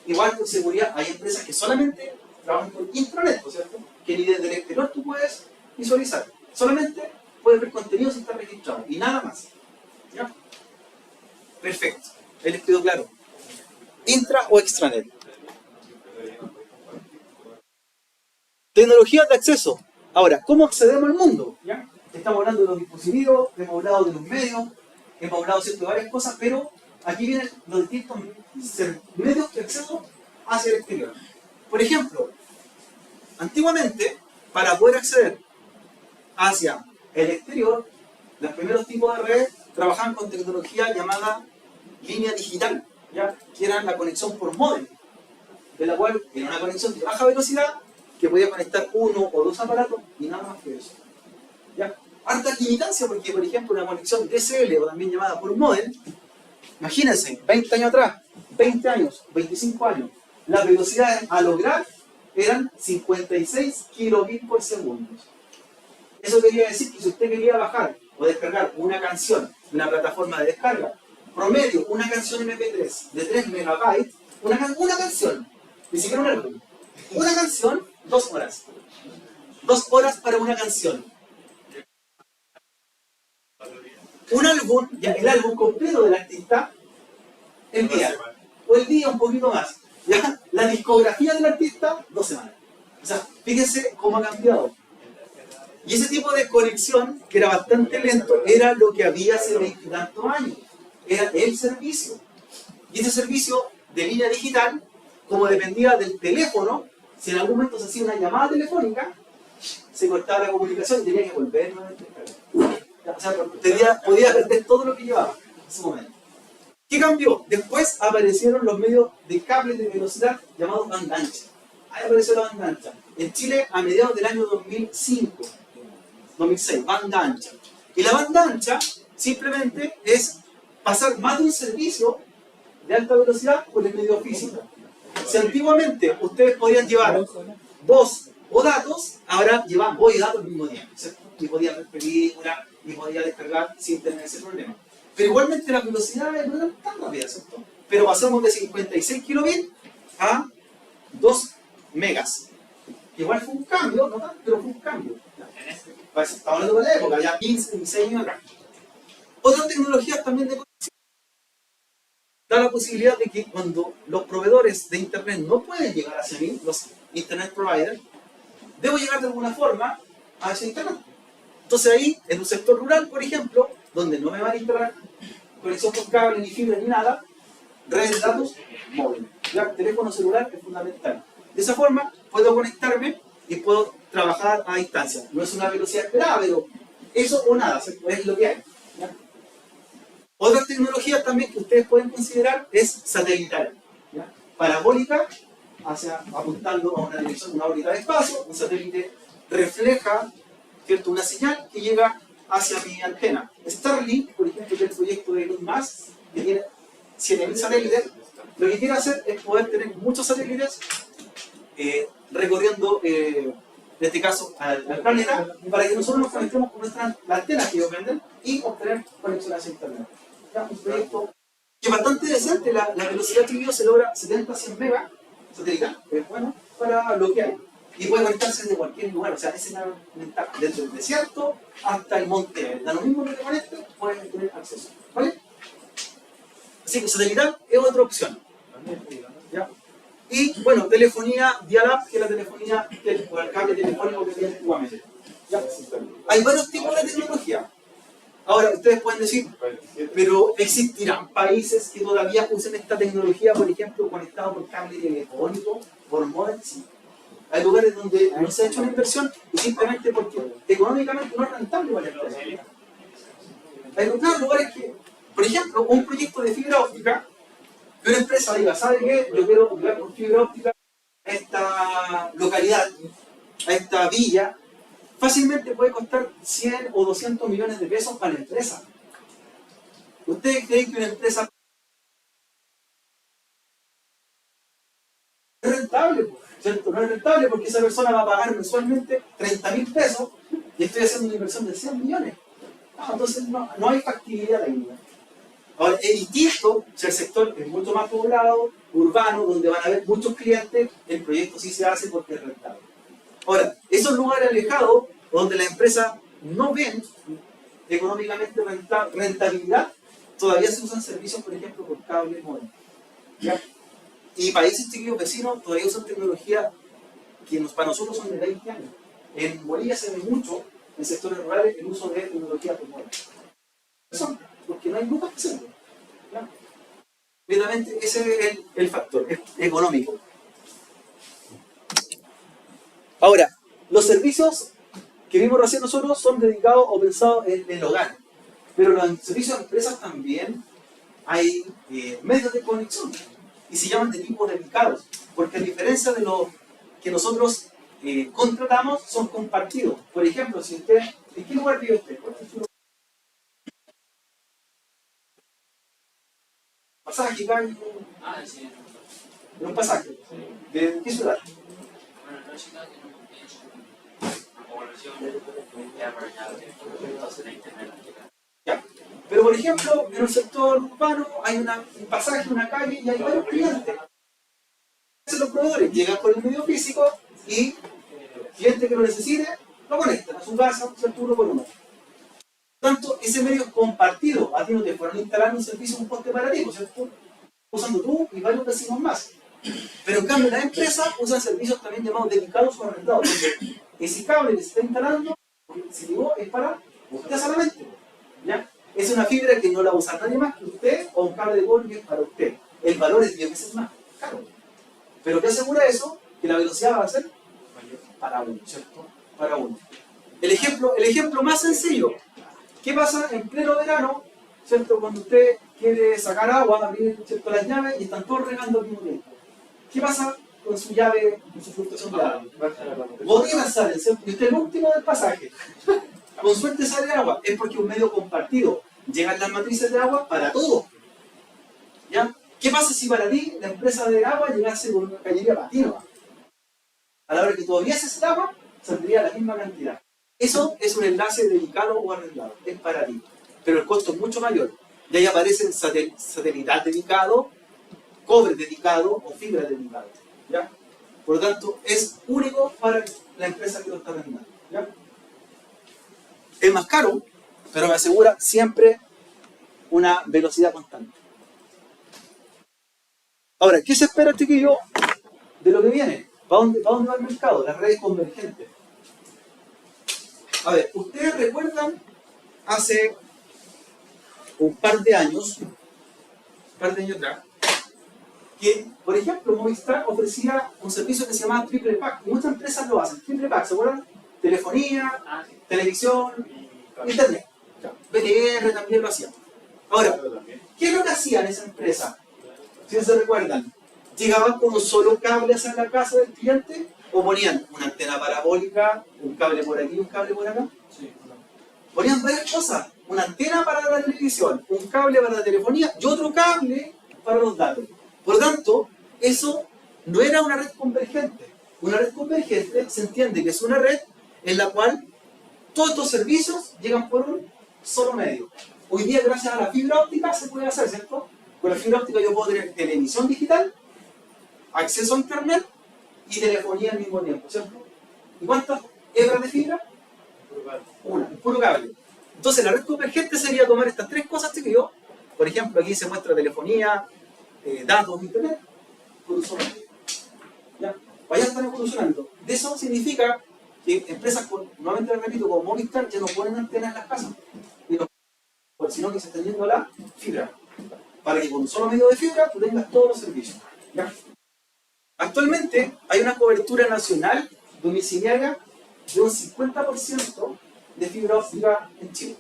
S1: Igual con seguridad hay empresas que solamente trabajan con intranet, ¿no es cierto? Que ni desde el exterior tú puedes visualizar. Solamente puedes ver contenido si está registrado y nada más. ¿Ya? Perfecto. Ahí les quedó claro. Intra o extranet. Tecnologías de acceso. Ahora, ¿cómo accedemos al mundo? ¿Ya? Estamos hablando de los dispositivos, hemos hablado de los medios, hemos hablado de varias cosas, pero aquí vienen los distintos medios de acceso hacia el exterior. Por ejemplo, antiguamente, para poder acceder hacia el exterior, los primeros tipos de redes trabajaban con tecnología llamada línea digital, ¿ya? Que era la conexión por módem, de la cual era una conexión de baja velocidad que podía conectar uno o dos aparatos y nada más que eso. ¿Ya? Harta limitancia porque, por ejemplo, una conexión DSL o también llamada por módem, imagínense, 20 años atrás, 20 años, 25 años, las velocidades a lograr eran 56 kilobits por segundo. Eso quería decir que si usted quería bajar o descargar una canción de una plataforma de descarga, promedio, una canción MP3 de 3 megabytes, una canción, ni siquiera un álbum, una canción, 2 horas. 2 horas para una canción. Un álbum, ya el álbum completo del artista, el día, o el día un poquito más. ¿Ya? La discografía del artista, 2 semanas. O sea, fíjense cómo ha cambiado. Y ese tipo de conexión, que era bastante lento, era lo que había hace 20 y tantos años. Era el servicio. Y ese servicio de línea digital, como dependía del teléfono, si en algún momento se hacía una llamada telefónica, se cortaba la comunicación y tenía que volver nuevamente. O sea, podía perder todo lo que llevaba en ese momento. ¿Qué cambió? Después aparecieron los medios de cable de velocidad llamados banda ancha. Ahí apareció la banda ancha. En Chile a mediados del año 2005, 2006, banda ancha. Y la banda ancha simplemente es pasar más de un servicio de alta velocidad por el medio físico. Si antiguamente ustedes podían llevar voz o datos, ahora llevan voz y datos el mismo día, ¿cierto? Y podían ver películas y podían descargar sin tener ese problema. Pero igualmente las velocidades no eran tan rápidas, ¿cierto? Pero pasamos de 56 kilobits a 2 megas. Igual fue un cambio, no tanto, pero fue un cambio. Estamos hablando de la época, ya 15, 16 años atrás. Otras tecnologías también de conexión da la posibilidad de que cuando los proveedores de internet no pueden llegar hacia mí, los internet providers, debo llegar de alguna forma a ese internet. Entonces ahí, en un sector rural, por ejemplo, donde no me van a instalar conexión por cable, ni fibra, ni nada, redes de datos móviles. Ya, el teléfono celular es fundamental. De esa forma, puedo conectarme y puedo trabajar a distancia. No es una velocidad esperada, pero eso o nada, es lo que hay. ¿Ya? Otras tecnologías también que ustedes pueden considerar es satelital. ¿Ya? Parabólica, apuntando a una dirección, una órbita de espacio, un satélite refleja, ¿cierto?, una señal que llega hacia mi antena. Starlink, por ejemplo, que es el proyecto de Elon Musk, que tiene 7.000 satélites, lo que quiere hacer es poder tener muchos satélites recorriendo, en este caso, al planeta, para que nosotros nos conectemos con nuestras antenas que ellos venden y obtener conexión hacia internet. ¿Ya? Un proyecto que es bastante decente, la velocidad que se logra 70-100 megas satelital, es bueno para lo que hay. Y puede conectarse desde cualquier lugar, o sea, esa es la ventaja. Desde el desierto hasta el monte, da lo mismo que te conectes, puedes tener acceso. ¿Vale? Así que satelital es otra opción. ¿Ya? Y bueno, telefonía dial-up, que es la telefonía o el cable telefónico que había antiguamente. ¿Ya? Hay varios tipos de tecnología. Ahora, ustedes pueden decir, pero ¿existirán países que todavía usen esta tecnología, por ejemplo, conectado por cable telefónico, por módem? Sí. Hay lugares donde no se ha hecho una inversión y simplemente porque económicamente no es rentable para la empresa. Hay lugares que, por ejemplo, un proyecto de fibra óptica, que una empresa diga, ¿sabe qué? Yo quiero operar por fibra óptica a esta localidad, a esta villa, fácilmente puede costar 100 o 200 millones de pesos para la empresa. ¿Ustedes creen que una empresa es rentable? ¿Cierto? No es rentable porque esa persona va a pagar mensualmente 30.000 pesos y estoy haciendo una inversión de 100 millones. Entonces no hay factibilidad ahí. Ahora, es distinto si el sector es mucho más poblado, urbano, donde van a haber muchos clientes, el proyecto sí se hace porque es rentable. Ahora, esos lugares alejados, donde las empresas no ven económicamente rentabilidad, todavía se usan servicios, por ejemplo, por cable módem. ¿Ya? Y países chiquillos vecinos todavía usan tecnología que para nosotros son de 20 años. En Bolivia se ve mucho, en sectores rurales, el uso de tecnología por módem. Eso porque no hay lucas que hacerlo. Obviamente ese es el factor económico. Ahora, los servicios que vimos recién nosotros son dedicados o pensados en el hogar. Pero los servicios de empresas también hay medios de conexión y se llaman de tipo dedicados, porque a diferencia de los que nosotros contratamos, son compartidos. Por ejemplo, si usted, ¿en qué lugar vive usted? ¿Cuál es su lugar? Pasaje, calle.
S2: Sí.
S1: ¿De un pasaje? Sí. ¿De qué ciudad?
S2: Bueno, no es ciudad que no tiene una población ya para allá, entonces la internet.
S1: Ya. Pero por ejemplo, en un sector urbano hay un pasaje, una calle y hay varios clientes. Los proveedores llegan con el medio físico y cliente que lo necesite lo conectan a su casa, ¿cierto? Uno por uno. Por lo tanto, ese medio es compartido. A ti no te fueron instalando un servicio, un poste para ti, ¿cierto? Usando tú y varios vecinos más. Pero en cambio, las empresas usan servicios también llamados dedicados o arrendados. Entonces, ese cable que se está instalando, si llegó, es para usted solamente. ¿Ya? Es una fibra que no la usa nadie más que usted, o un cable de cobre que es para usted. El valor es 10 veces más caro. Pero ¿qué asegura eso? Que la velocidad va a ser para uno, ¿cierto? Para uno. El ejemplo más sencillo. ¿Qué pasa en pleno verano, ¿cierto? Cuando usted quiere sacar agua, abrir, ¿cierto?, las llaves y están todos regando al mismo tiempo. ¿Qué pasa con su llave, con su fluctuación de agua? Botellas salen, ¿cierto? Y usted es el último del pasaje. Con suerte sale agua. Es porque es un medio compartido. Llegan las matrices de agua para todos. ¿Ya? ¿Qué pasa si para ti la empresa de agua llegase con una cañería para ti nomás? A la hora que todavía se hace el agua, saldría la misma cantidad. Eso es un enlace dedicado o arrendado. Es para ti. Pero el costo es mucho mayor. Y ahí aparecen satelital dedicado, cobre dedicado o fibra dedicado. ¿Ya? Por lo tanto, es único para la empresa que lo está arrendando. ¿Ya? Es más caro, pero me asegura siempre una velocidad constante. Ahora, ¿qué se espera, chiquillo, de lo que viene? ¿Para dónde va el mercado? Las redes convergentes. A ver, ustedes recuerdan hace un par de años atrás, que, por ejemplo, Movistar ofrecía un servicio que se llamaba Triple Pack. Y muchas empresas lo hacen. Triple Pack, ¿se acuerdan? Telefonía, televisión, internet. BTR también lo hacía. Ahora, ¿qué es lo que hacían esa empresa? Si se recuerdan, ¿llegaban con un solo cable hacia la casa del cliente? ¿O ponían una antena parabólica, un cable por aquí y un cable por acá?
S2: Sí.
S1: Ponían varias cosas. Una antena para la televisión, un cable para la telefonía y otro cable para los datos. Por lo tanto, eso no era una red convergente. Una red convergente se entiende que es una red en la cual todos estos servicios llegan por un solo medio. Hoy día, gracias a la fibra óptica, se puede hacer, ¿cierto? Con la fibra óptica yo puedo tener televisión digital, acceso a internet y telefonía al mismo tiempo, ¿cierto? ¿Y cuántas hebras de fibra? Una, un puro cable. Entonces la red convergente sería tomar estas tres cosas, chiquillos, Por ejemplo, aquí se muestra telefonía, datos, internet, por uso rápido. ¿Ya? Vaya están evolucionando. De eso significa que empresas, nuevamente repito, como Movistar, ya no ponen antenas en las casas, sino que se está yendo a la fibra, para que con un solo medio de fibra tú tengas todos los servicios. ¿Ya? Actualmente hay una cobertura nacional domiciliaria de un 50% de fibra óptica en Chile.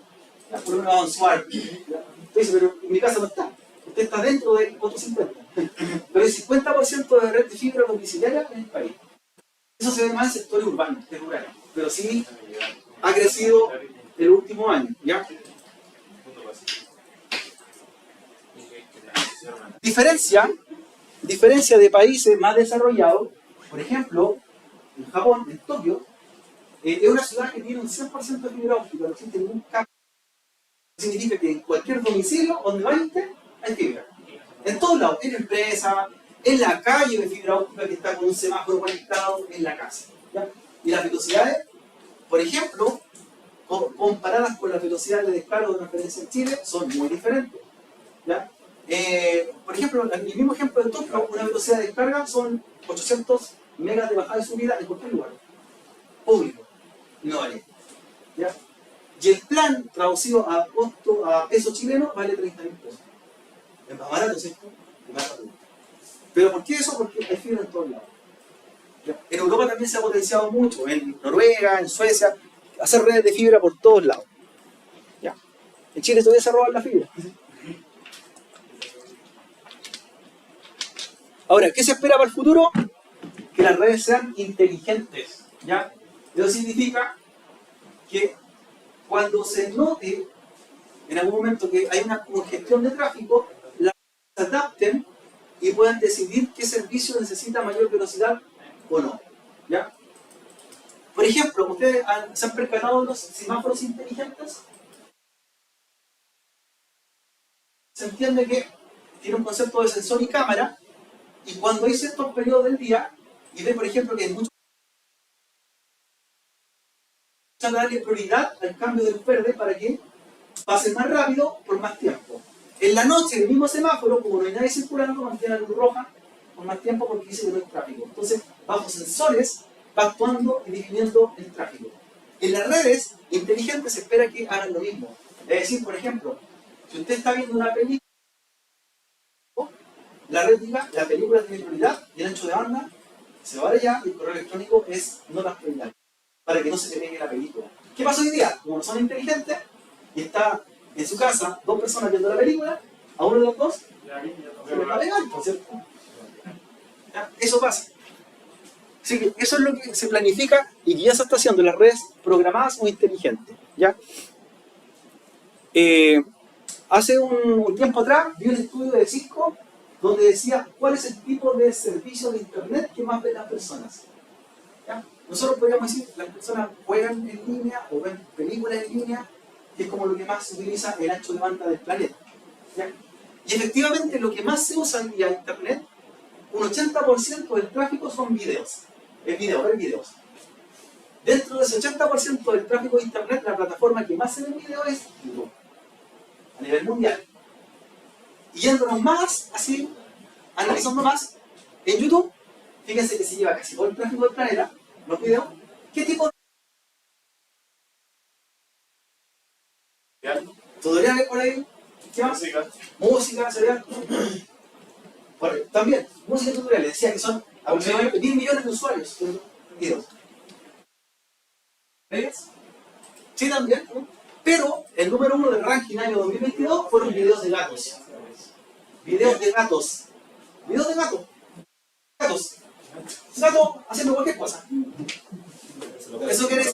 S1: ¿Ya? Por lo menos mensual. Dice, pero en mi casa no está. Usted está dentro del otro 50%. Pero el 50% de red de fibra domiciliaria en el país. Eso se ve más en sectores urbanos, que rurales. Pero sí ha crecido el último año. ¿Ya? Diferencia de países más desarrollados, por ejemplo, en Japón, en Tokio, es una ciudad que tiene un 100% de fibra óptica, no existe ningún cable. Significa que en cualquier domicilio donde vaya usted, hay fibra. En todos lados, en la empresa, en la calle de fibra óptica que está con un semáforo conectado en la casa. ¿Ya? Y las velocidades, por ejemplo, comparadas con las velocidades de descarga de transferencia en Chile, son muy diferentes. ¿Ya? Por ejemplo, el mismo ejemplo de Tokio, una velocidad de descarga son 800 megas de bajada y subida en cualquier lugar público, no vale. ¿Ya? Y el plan traducido a costo, a peso chileno, vale 30.000 pesos. Es más barato, ¿cierto? Es más barato. ¿Pero por qué eso? Porque hay fibra en todos lados. ¿Ya? En Europa también se ha potenciado mucho, en Noruega, en Suecia, hacer redes de fibra por todos lados. ¿Ya? En Chile todavía se roban la fibra. Ahora, ¿qué se espera para el futuro? Que las redes sean inteligentes, ¿ya? Eso significa que cuando se note en algún momento que hay una congestión de tráfico, las redes se adapten y puedan decidir qué servicio necesita mayor velocidad o no, ¿ya? Por ejemplo, ¿ustedes se han percatado de los semáforos inteligentes? Se entiende que tiene un concepto de sensor y cámara, y cuando hay ciertos periodos del día, y ve, por ejemplo, que hay mucho darle prioridad al cambio del verde para que pase más rápido por más tiempo. En la noche, el mismo semáforo, como no hay nadie circulando, mantiene la luz roja por más tiempo porque dice que no hay tráfico. Entonces, bajo sensores, va actuando y definiendo el tráfico. En las redes inteligentes se espera que hagan lo mismo. Es decir, por ejemplo, si usted está viendo una película, la red diga, la película tiene prioridad y el ancho de banda se va para allá y el correo electrónico es no las prioridades, para que no se te pegue la película. ¿Qué pasa hoy día? Como no son inteligentes y está en su casa dos personas viendo la película, a uno de los dos se le va a pegar, ¿por cierto? ¿Ya? Eso pasa. Así que eso es lo que se planifica y que ya se está haciendo en las redes programadas o inteligentes. ¿Ya? Hace un tiempo atrás vi un estudio de Cisco donde decía cuál es el tipo de servicio de internet que más ven las personas. ¿Ya? Nosotros podríamos decir que las personas juegan en línea o ven películas en línea, que es como lo que más se utiliza el ancho de banda del planeta. ¿Ya? Y efectivamente lo que más se usa en internet, un 80% del tráfico son videos. Es video, ver videos. Dentro de ese 80% del tráfico de internet, la plataforma que más se ve en video es YouTube, a nivel mundial. Y yéndonos más, así, analizando más, en YouTube, fíjense que se lleva casi todo el tráfico del planeta, los videos. ¿Qué tipo de tutoriales por ahí? ¿Qué más? Música, ¿sería? También, música y tutoriales. Decía que son aproximadamente 10 millones de usuarios en videos. ¿Ves? Sí, también. Pero el número 1 del ranking año 2022 fueron videos de gatos. Videos de gatos. Videos de gatos. Gatos. Gato haciendo cualquier cosa. Eso quiere decir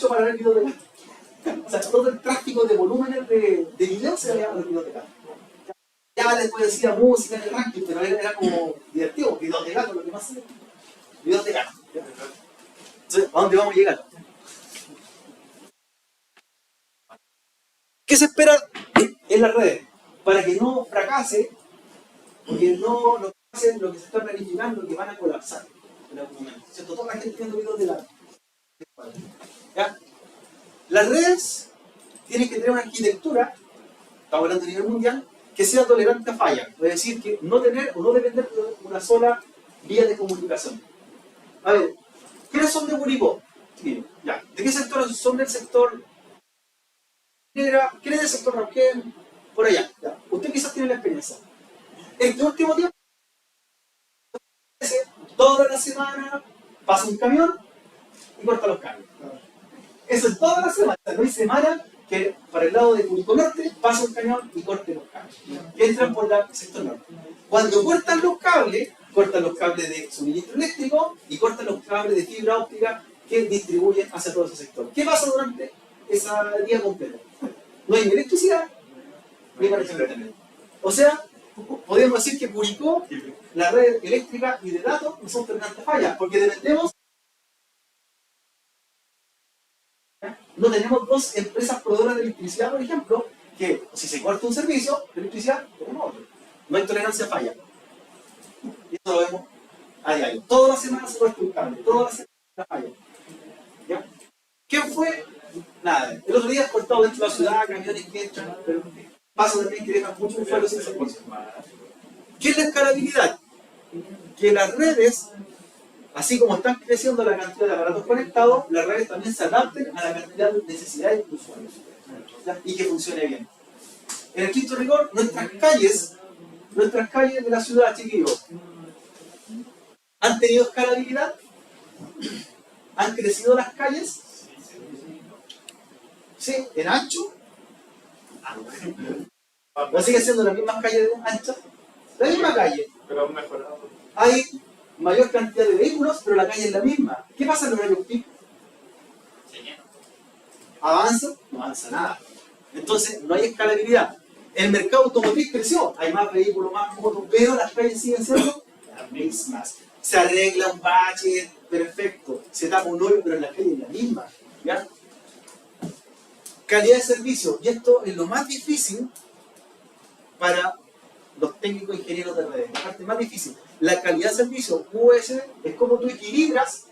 S1: para ver videos de gatos. O sea, todo el tráfico de volúmenes de videos se veía con los videos de gatos. Ya después decía música en el ranking, pero era como divertido. Videos de gatos, lo que más se ve. Videos de gatos. Entonces, ¿a dónde vamos a llegar? ¿Qué se espera en las redes? Para que no fracase, porque no hacen lo que se está planificando, que van a colapsar en algún momento. ¿Cierto? Toda la gente viendo videos de la... ¿Ya? Las redes tienes que tener una arquitectura, estamos hablando a nivel mundial, que sea tolerante a fallas. Es decir, que no tener o no depender de una sola vía de comunicación. A ver, ¿quiénes son de Curicó? Sí, ya. ¿De qué sector son? Del sector negra. ¿Quién es del sector Rauquén? Por allá. Ya. Usted quizás tiene la experiencia. Este último tiempo, toda la semana pasa un camión y corta los cables. Eso es toda la semana. No hay semana que para el lado de Curicó Norte pasa un camión y corte los cables. Que entran por el sector norte. Cuando cortan los cables de suministro eléctrico y cortan los cables de fibra óptica que distribuyen hacia todo ese sector. ¿Qué pasa durante ese día completo? No hay ni electricidad ni conexión de internet. O sea, podemos decir que Curicó, la red eléctrica y de datos, no son tolerantes a fallas, porque dependemos. No tenemos dos empresas proveedoras de electricidad, por ejemplo, que si se corta un servicio de electricidad, tenemos otro. No hay tolerancia a falla. Y eso lo vemos a diario. Todas las semanas se corta un cable, todas las semanas se falla. ¿Ya? ¿Quién fue? Nada. El otro día es cortado dentro de la ciudad, camiones que entran, pero pasa también que dejan muchos usuarios sin servicio. ¿Qué es la escalabilidad? Que las redes, así como están creciendo la cantidad de aparatos conectados, las redes también se adapten a la cantidad de necesidades de usuarios. ¿Ya? Y que funcione bien. En el quinto rigor, nuestras calles de la ciudad, chiquillos, ¿han tenido escalabilidad? ¿Han crecido las calles? Sí, en ancho. ¿No sigue siendo las mismas calles anchas? La misma calle.
S3: Pero han mejorado.
S1: Hay mayor cantidad de vehículos, pero la calle es la misma. ¿Qué pasa en los horarios pico? ¿Avanza? No avanza nada. Entonces, no hay escalabilidad. El mercado automotriz creció. Hay más vehículos, más motos, pero las calles siguen siendo las mismas. Se arregla un bache, perfecto. Se tapa un hoyo, pero en la calle es la misma. ¿Ya? Calidad de servicio. Y esto es lo más difícil para los técnicos ingenieros de redes. La parte más difícil. La calidad de servicio USB es como tú equilibras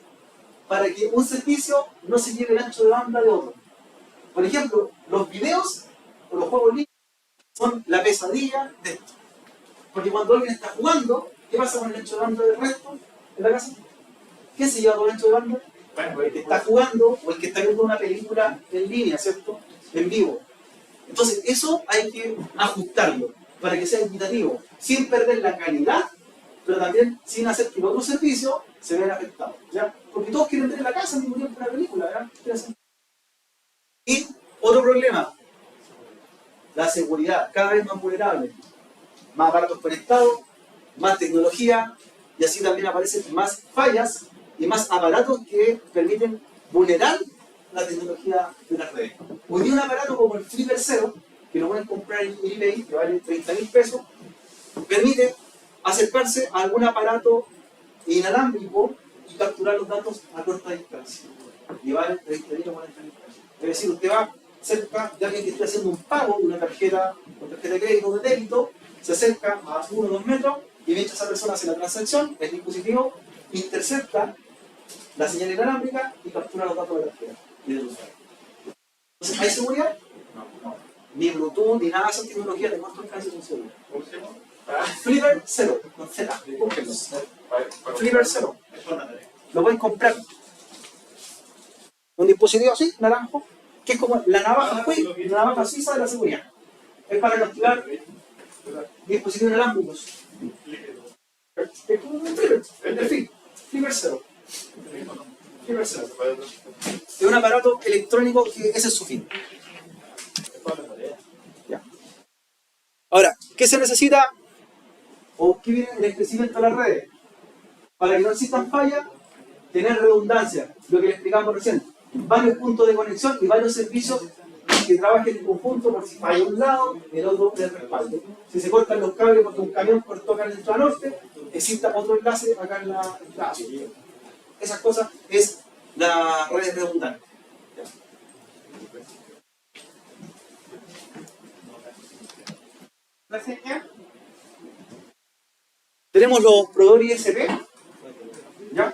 S1: para que un servicio no se lleve el ancho de banda de otro. Por ejemplo, los videos o los juegos libres son la pesadilla de esto. Porque cuando alguien está jugando, ¿qué pasa con el ancho de banda del resto en la casa? ¿Quién se lleva todo el ancho de banda? Bueno, el que está jugando o el que está viendo una película en línea, ¿cierto? En vivo. Entonces, eso hay que ajustarlo para que sea equitativo, sin perder la calidad, pero también sin hacer que los otros servicios se vean afectados, ¿ya? Porque todos quieren tener la casa al mismo tiempo que la película, ¿ya? Y otro problema, la seguridad, cada vez más vulnerable, más aparatos conectados, más tecnología, y así también aparecen más fallas y más aparatos que permiten vulnerar la tecnología de las redes. Hoy día un aparato como el Flipper 0, que lo pueden comprar en eBay, que vale 30.000 pesos, permite acercarse a algún aparato inalámbrico y capturar los datos a corta distancia. Y vale 30.000 o 40.000 pesos. Es decir, usted va cerca de alguien que esté haciendo un pago de una tarjeta de crédito o de débito, se acerca a 1 o 2 metros y mientras esa persona hace la transacción, el dispositivo intercepta la señal inalámbrica y captura los datos de la tarjeta y del usuario. Entonces, ¿hay seguridad? No. Ni Bluetooth, ni nada de esa tecnología de cuánto alcance con seguridad.
S3: ¿Cómo se llama?
S1: Flipper 0, con Z, búsquenlo. Flipper 0. Lo pueden comprar. Un dispositivo así, naranjo, que es como la navaja, la navaja suiza de la seguridad. Es para capturar dispositivos inalámbricos. Es como un Flipper, en fin, Flipper 0. Flipper 0. Es un aparato electrónico que ese es su fin. Ya. Ahora, ¿qué se necesita? ¿O qué viene el crecimiento de las redes? Para que no existan fallas, tener redundancia, lo que le explicamos recién. Varios puntos de conexión y varios servicios que trabajen en conjunto por si falla un lado, el otro de respaldo. Si se cortan los cables porque un camión cortó acá en el entrada norte, exista otro enlace acá en la entrada sur. Esas cosas es la red redundante. Tenemos los proveedores ISP. ¿Ya?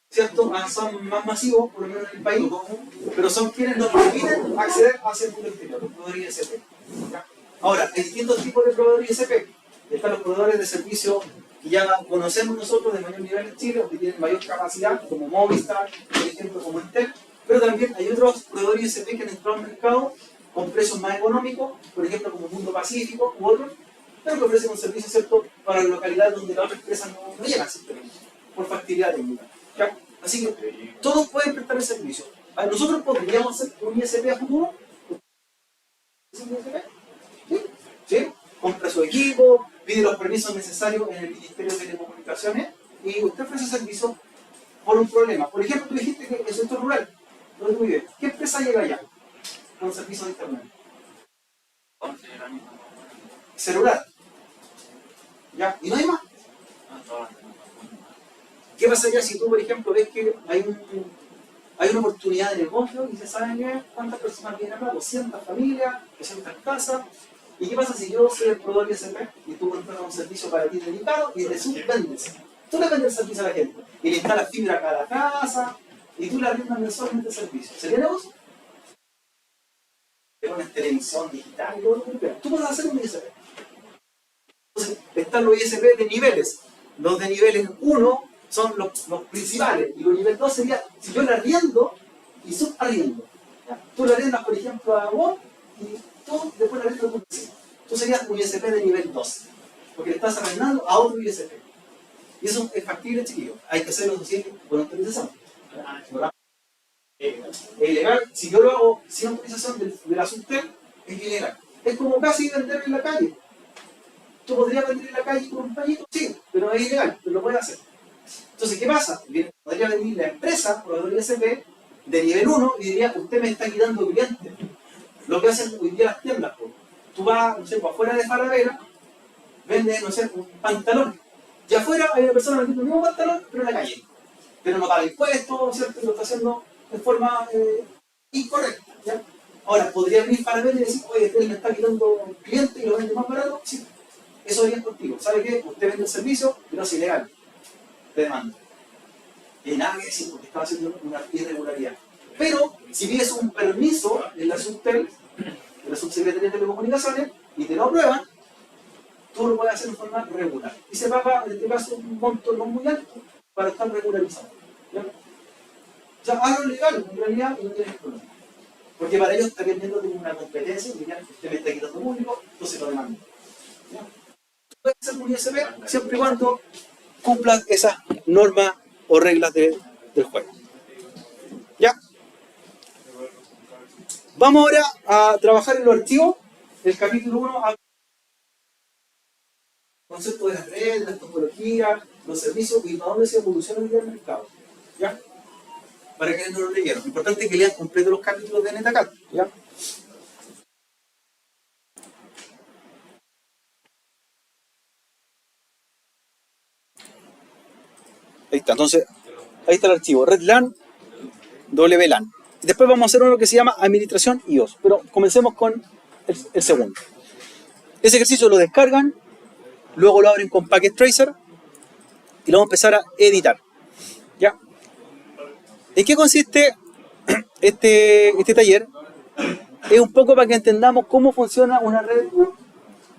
S1: ¿Cierto? son más masivos, por lo menos en el país, pero son quienes nos permiten acceder hacia el mundo exterior, los proveedores ISP. ¿Ya? Ahora, hay distintos tipos de proveedores ISP. Están los proveedores de servicios que ya conocemos nosotros de mayor nivel en Chile, o que tienen mayor capacidad, como Movistar, por ejemplo, como Entel, pero también hay otros proveedores ISP que han entrado al mercado con precios más económicos, por ejemplo, como Mundo Pacífico u otros, pero que ofrecen un servicio, ¿cierto?, para localidades donde la otra empresa no llega, simplemente, por facilidad técnica. ¿Ya? Así que todos pueden prestar el servicio. ¿Nosotros podríamos hacer un ISP a futuro? ¿Sí? ¿Sí? ¿Sí? Compra su equipo, pide los permisos necesarios en el Ministerio de Telecomunicaciones y usted ofrece servicio por un problema. Por ejemplo, tú dijiste que el sector rural, entonces muy bien, ¿qué empresa llega allá con servicio de internet? Celular. ¿Ya? ¿Y no hay más? ¿Qué pasaría si tú, por ejemplo, ves que hay una oportunidad de negocio y se saben qué? ¿Cuántas personas vienen acá? 200 familias, 200 casas. ¿Y qué pasa si yo soy el proveedor de ISP y tú contratas un servicio para ti dedicado y le subvendes? Tú le vendes el servicio a la gente y le instalas fibra a cada casa y tú le arriendas mensualmente el servicio. ¿Sería negocio? Te pones televisión digital y todo lo que quieras. Tú puedes hacer un ISP. Entonces, están los ISP de niveles. Los de niveles 1 son los principales. Y los nivel 2 sería, si yo le arriendo y subarriendo. Tú le arriendas, por ejemplo, a vos y tú después le arriendas a tu vecino. Tú serías un ISP de nivel 2. Porque le estás arrendando a otro ISP. Y eso es factible, chiquillos. Hay que hacerlo con autorización. Es ilegal. Si yo lo hago sin autorización de la Subtel, es ilegal. Es como casi vender en la calle. ¿Tú podrías vender en la calle con un pañito? Sí, pero es ilegal, pero lo puedes hacer. Entonces, ¿qué pasa? Podría venir la empresa, proveedor ISP, de nivel 1 y diría, usted me está quitando clientes. Lo que hacen hoy día las tiendas, pues. Tú vas, no sé, pues, afuera de Falabella, vendes, no sé, un pantalón. Y afuera hay una persona vendiendo el mismo pantalón, pero en la calle. Pero no paga impuestos, ¿cierto? Y lo está haciendo de forma incorrecta. ¿Ya? Ahora, ¿podría venir Falabella y decir, oye, él me está quitando clientes y lo vende más barato? Sí. Eso haría contigo. ¿Sabe qué? Usted vende el servicio, pero es ilegal. Te demanda. Y nada que decir porque estaba haciendo una irregularidad. Pero, si pides un permiso en la Subtel, de la Subsecretaría de Telecomunicaciones, y te lo aprueban, tú lo puedes hacer de forma regular. Y se paga, en este caso, un monto no muy alto para estar regularizado. ¿Ya? O sea, hazlo legal, en realidad, y no tienes problema. Porque para ellos está vendiendo una competencia, y ya usted me está quitando público, entonces lo demandan. ¿Ya? Puede ser un ISP siempre y cuando cumplan esas normas o reglas del juego. ¿Ya? Vamos ahora a trabajar en los archivos. El capítulo 1 habla del concepto de las redes, las topologías, los servicios y para dónde se evoluciona hoy día el mercado. ¿Ya? Para quienes no lo leyeron. Importante que lean completo los capítulos de NetAcad. ¿Ya? Ahí está, entonces, ahí está el archivo, RedLAN, WLAN. Después vamos a hacer uno que se llama Administración IOS, pero comencemos con el segundo. Ese ejercicio lo descargan, luego lo abren con Packet Tracer y lo vamos a empezar a editar. ¿Ya? ¿En qué consiste este taller? Es un poco para que entendamos cómo funciona una red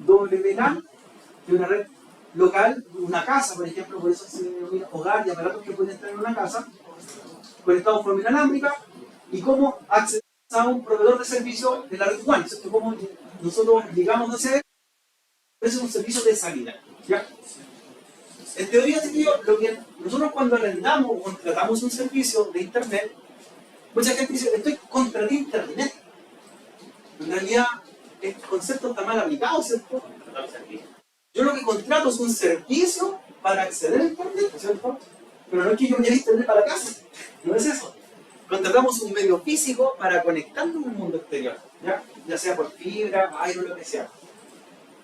S1: WLAN y una red local, una casa, por ejemplo, por eso se denomina hogar y aparatos que pueden estar en una casa, conectados de forma inalámbrica, y cómo acceder a un proveedor de servicio de la red WAN, ¿cierto? Cómo nosotros llegamos a hacer, es un servicio de salida. ¿Ya? En teoría, lo que nosotros cuando arrendamos o contratamos un servicio de internet, mucha gente dice, estoy contra ti internet. En realidad, el concepto está mal aplicado, ¿cierto? Yo lo que contrato es un servicio para acceder a internet, ¿cierto? Pero no es que yo me lleve internet para casa, no es eso. Contratamos un medio físico para conectarnos al mundo exterior, ya sea por fibra, aire o lo que sea.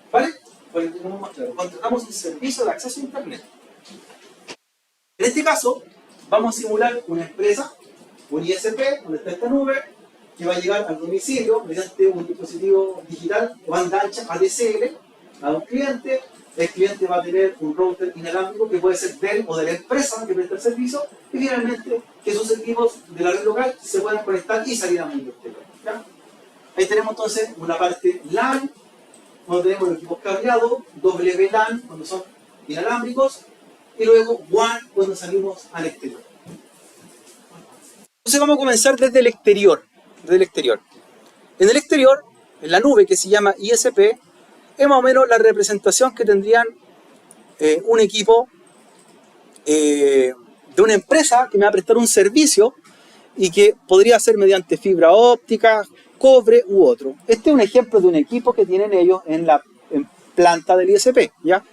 S1: ¿Vale? Pues lo tenemos más claro. Contratamos un servicio de acceso a internet. En este caso, vamos a simular una empresa, un ISP, donde está esta nube, que va a llegar al domicilio mediante un dispositivo digital de banda ancha ADSL a un cliente el cliente va a tener un router inalámbrico que puede ser de él o de la empresa que presta el servicio, y finalmente que sus equipos de la red local se puedan conectar y salir a mundo exterior. ¿Ya? Ahí tenemos entonces una parte LAN, cuando tenemos los equipos cableados, WLAN, cuando son inalámbricos, y luego WAN, cuando salimos al exterior. Entonces vamos a comenzar desde el exterior. En el exterior, en la nube que se llama ISP, es más o menos la representación que tendrían un equipo de una empresa que me va a prestar un servicio y que podría ser mediante fibra óptica, cobre u otro. Este es un ejemplo de un equipo que tienen ellos en la planta del ISP, ¿ya?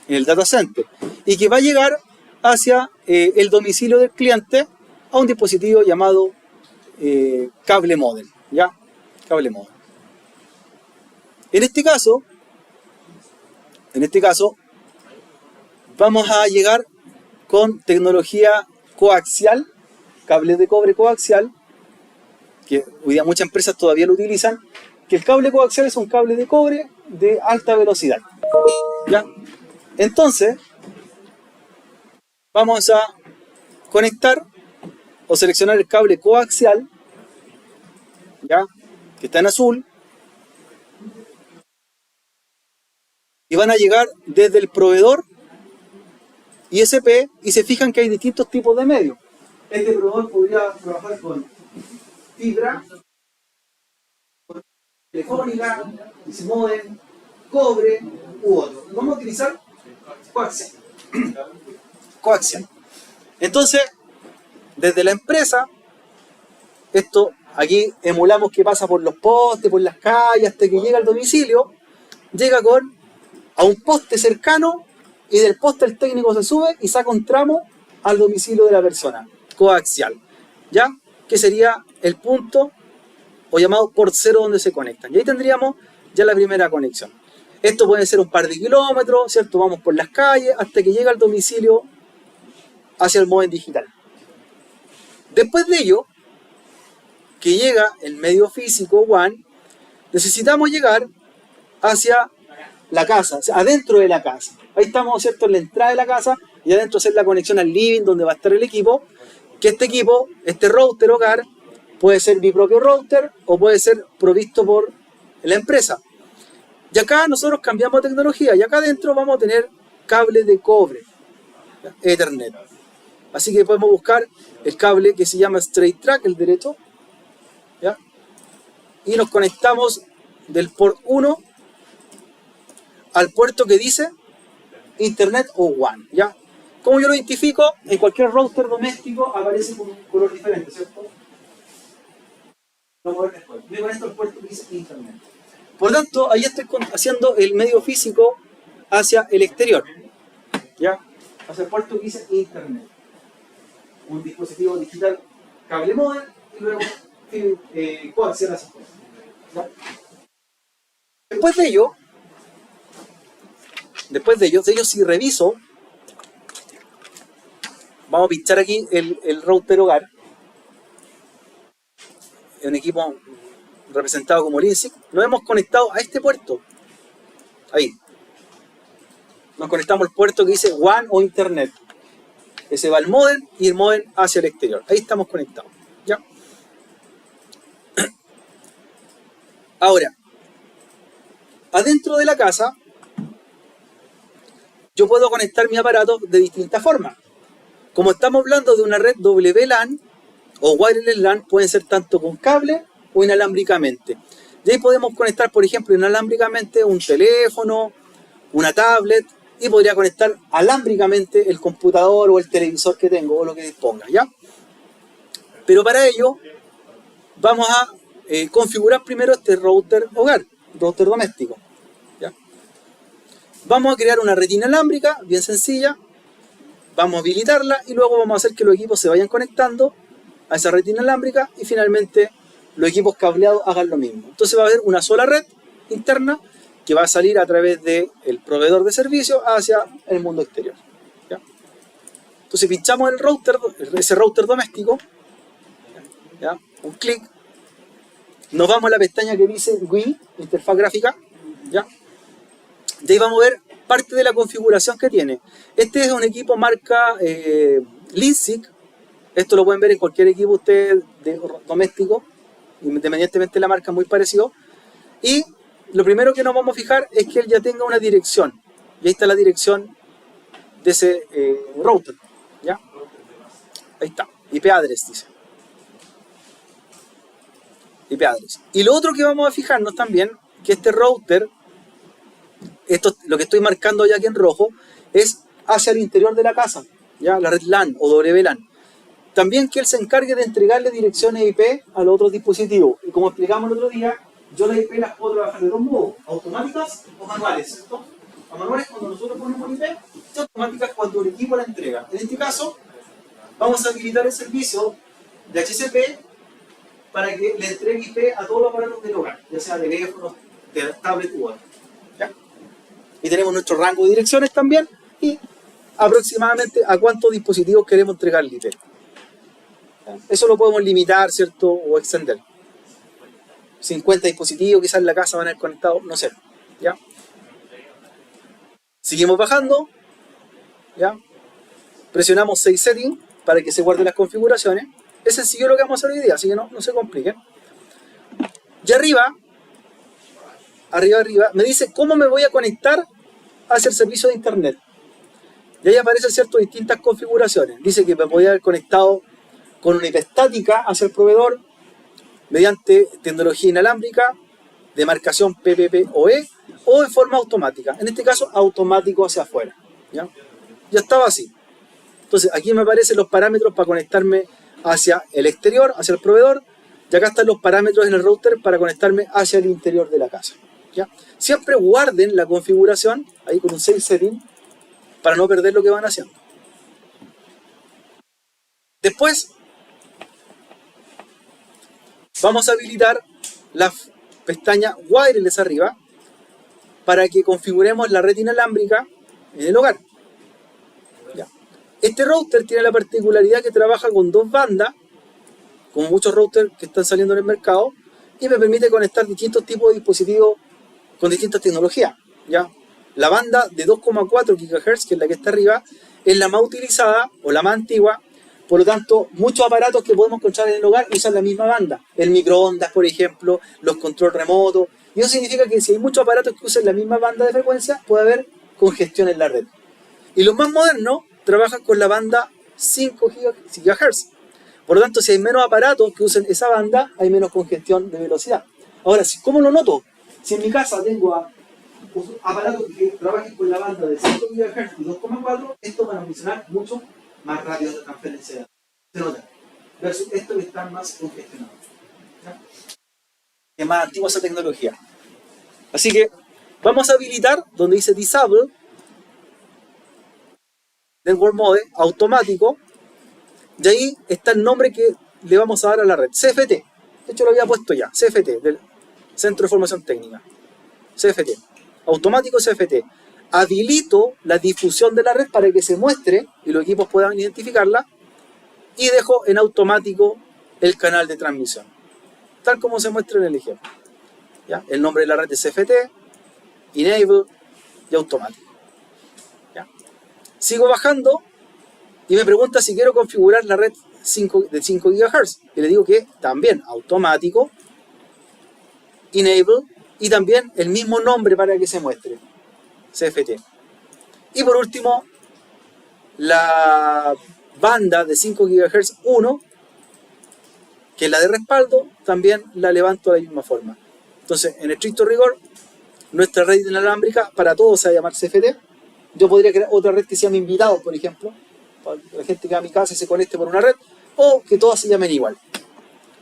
S1: En el data center, y que va a llegar hacia el domicilio del cliente a un dispositivo llamado cable modem, ¿ya? Cable modem. En este caso, vamos a llegar con tecnología coaxial, cable de cobre coaxial, que hoy día muchas empresas todavía lo utilizan, que el cable coaxial es un cable de cobre de alta velocidad, ¿ya? Entonces, vamos a conectar o seleccionar el cable coaxial, ¿ya? Que está en azul, y van a llegar desde el proveedor ISP, y se fijan que hay distintos tipos de medios. Este proveedor podría trabajar con fibra, con telefónica, modem, cobre u otro. Vamos a utilizar coaxial. Coaxial. Entonces, desde la empresa, esto aquí emulamos que pasa por los postes, por las calles, hasta que llega al domicilio, llega a un poste cercano, y del poste el técnico se sube y saca un tramo al domicilio de la persona, coaxial, ¿ya? Que sería el punto o llamado port cero donde se conectan. Y ahí tendríamos ya la primera conexión. Esto puede ser un par de kilómetros, ¿cierto? Vamos por las calles hasta que llega al domicilio hacia el módem digital. Después de ello, que llega el medio físico WAN, necesitamos llegar hacia la casa, o sea, adentro de la casa. Ahí estamos, ¿cierto?, en la entrada de la casa, y adentro hacer la conexión al living donde va a estar el equipo, que este equipo, este router hogar, puede ser mi propio router o puede ser provisto por la empresa. Y acá nosotros cambiamos de tecnología, y acá adentro vamos a tener cable de cobre, Ethernet. Así que podemos buscar el cable que se llama Straight Track, el derecho, ¿ya? Y nos conectamos del port 1 al puerto que dice Internet o WAN, ¿ya? ¿Cómo yo lo identifico? En cualquier router doméstico aparece con un color diferente, ¿cierto? Vamos a ver después. Yo conecto al puerto que dice Internet. Por lo tanto, ahí estoy haciendo el medio físico hacia el exterior, ¿ya? Hacia el puerto que dice Internet. Un dispositivo digital cable modem y luego coaxial hacia afuera, ¿ya? Después de ello, si reviso, vamos a pinchar aquí el router hogar, es un equipo representado como Linksys. Nos hemos conectado a este puerto, ahí, nos conectamos al puerto que dice WAN o Internet, ese va al modem y el modem hacia el exterior, ahí estamos conectados, ¿ya? Ahora, adentro de la casa, yo puedo conectar mi aparato de distintas formas. Como estamos hablando de una red WLAN o Wireless LAN, pueden ser tanto con cable o inalámbricamente. Y ahí podemos conectar, por ejemplo, inalámbricamente un teléfono, una tablet, y podría conectar alámbricamente el computador o el televisor que tengo o lo que disponga, ¿ya? Pero para ello vamos a configurar primero este router hogar, router doméstico, ¿ya? Vamos a crear una red inalámbrica, bien sencilla, vamos a habilitarla y luego vamos a hacer que los equipos se vayan conectando a esa red inalámbrica y finalmente los equipos cableados hagan lo mismo. Entonces va a haber una sola red interna que va a salir a través del proveedor de servicio hacia el mundo exterior, ¿ya? Entonces pinchamos el router, ese router doméstico, ¿ya? Un clic, nos vamos a la pestaña que dice GUI, interfaz gráfica, ¿ya? De ahí vamos a ver parte de la configuración que tiene. Este es un equipo marca Linksys. Esto lo pueden ver en cualquier equipo ustedes doméstico, independientemente de la marca, muy parecido. Y lo primero que nos vamos a fijar es que él ya tenga una dirección. Y ahí está la dirección de ese router. ¿Ya? Ahí está. IP address dice. IP address. Y lo otro que vamos a fijarnos también, que este router, esto, lo que estoy marcando ya aquí en rojo, es hacia el interior de la casa, ¿ya? La red LAN o WLAN. También que él se encargue de entregarle direcciones IP a los otros dispositivos. Y como explicamos el otro día, yo las IP las puedo trabajar de dos modos, automáticas o manuales, ¿cierto? Las manuales cuando nosotros ponemos IP, y automáticas cuando el equipo la entrega. En este caso, vamos a habilitar el servicio de HCP para que le entregue IP a todos los aparatos del hogar, ya sea teléfonos, de tablet u otro. ¿Ya? Y tenemos nuestro rango de direcciones también y aproximadamente a cuántos dispositivos queremos entregar el IP. Eso lo podemos limitar, ¿cierto? O extender. 50 dispositivos, quizás en la casa van a ir conectados, no sé. ¿Ya? Seguimos bajando. ¿Ya? Presionamos Save Setting para que se guarden las configuraciones. Es sencillo lo que vamos a hacer hoy día, así que no se compliquen. Y arriba, me dice cómo me voy a conectar hacia el servicio de internet. Y ahí aparecen, ¿cierto?, distintas configuraciones. Dice que me podía haber conectado con una IP estática hacia el proveedor mediante tecnología inalámbrica de marcación PPPoE o en forma automática. En este caso, automático hacia afuera. ¿Ya? Ya estaba así. Entonces, aquí me aparecen los parámetros para conectarme hacia el exterior, hacia el proveedor. Y acá están los parámetros en el router para conectarme hacia el interior de la casa. ¿Ya? Siempre guarden la configuración ahí con un save setting para no perder lo que van haciendo. Después, vamos a habilitar la pestaña Wireless arriba para que configuremos la red inalámbrica en el hogar. ¿Ya? Este router tiene la particularidad que trabaja con dos bandas, como muchos routers que están saliendo en el mercado, y me permite conectar distintos tipos de dispositivos con distintas tecnologías. ¿Ya? La banda de 2,4 GHz, que es la que está arriba, es la más utilizada o la más antigua. Por lo tanto, muchos aparatos que podemos encontrar en el hogar usan la misma banda. El microondas, por ejemplo, los control remotos. Y eso significa que si hay muchos aparatos que usan la misma banda de frecuencia, puede haber congestión en la red. Y los más modernos trabajan con la banda 5 GHz. Por lo tanto, si hay menos aparatos que usen esa banda, hay menos congestión de velocidad. Ahora, ¿cómo lo noto? Si en mi casa tengo aparatos que trabajen con la banda de 5 GHz y 2,4, estos van a funcionar mucho más rápido de transferencia de datos. Se nota. Versus estos que están más congestionados. ¿Ya? Es más antigua esa tecnología. Así que vamos a habilitar donde dice Disable Network Mode automático. Y ahí está el nombre que le vamos a dar a la red. CFT. De hecho lo había puesto ya. CFT, del Centro de Formación Técnica. CFT. Automático CFT. Habilito la difusión de la red para que se muestre y los equipos puedan identificarla. Y dejo en automático el canal de transmisión. Tal como se muestra en el ejemplo. ¿Ya? El nombre de la red es CFT, Enable y automático. ¿Ya? Sigo bajando y me pregunta si quiero configurar la red de 5 GHz. Y le digo que también automático, Enable y también el mismo nombre para que se muestre. CFT. Y por último, la banda de 5 GHz 1, que es la de respaldo, también la levanto de la misma forma. Entonces, en estricto rigor, nuestra red inalámbrica para todos se va a llamar CFT. Yo podría crear otra red que se llame invitados, por ejemplo, para que la gente que va a mi casa y se conecte por una red, o que todas se llamen igual.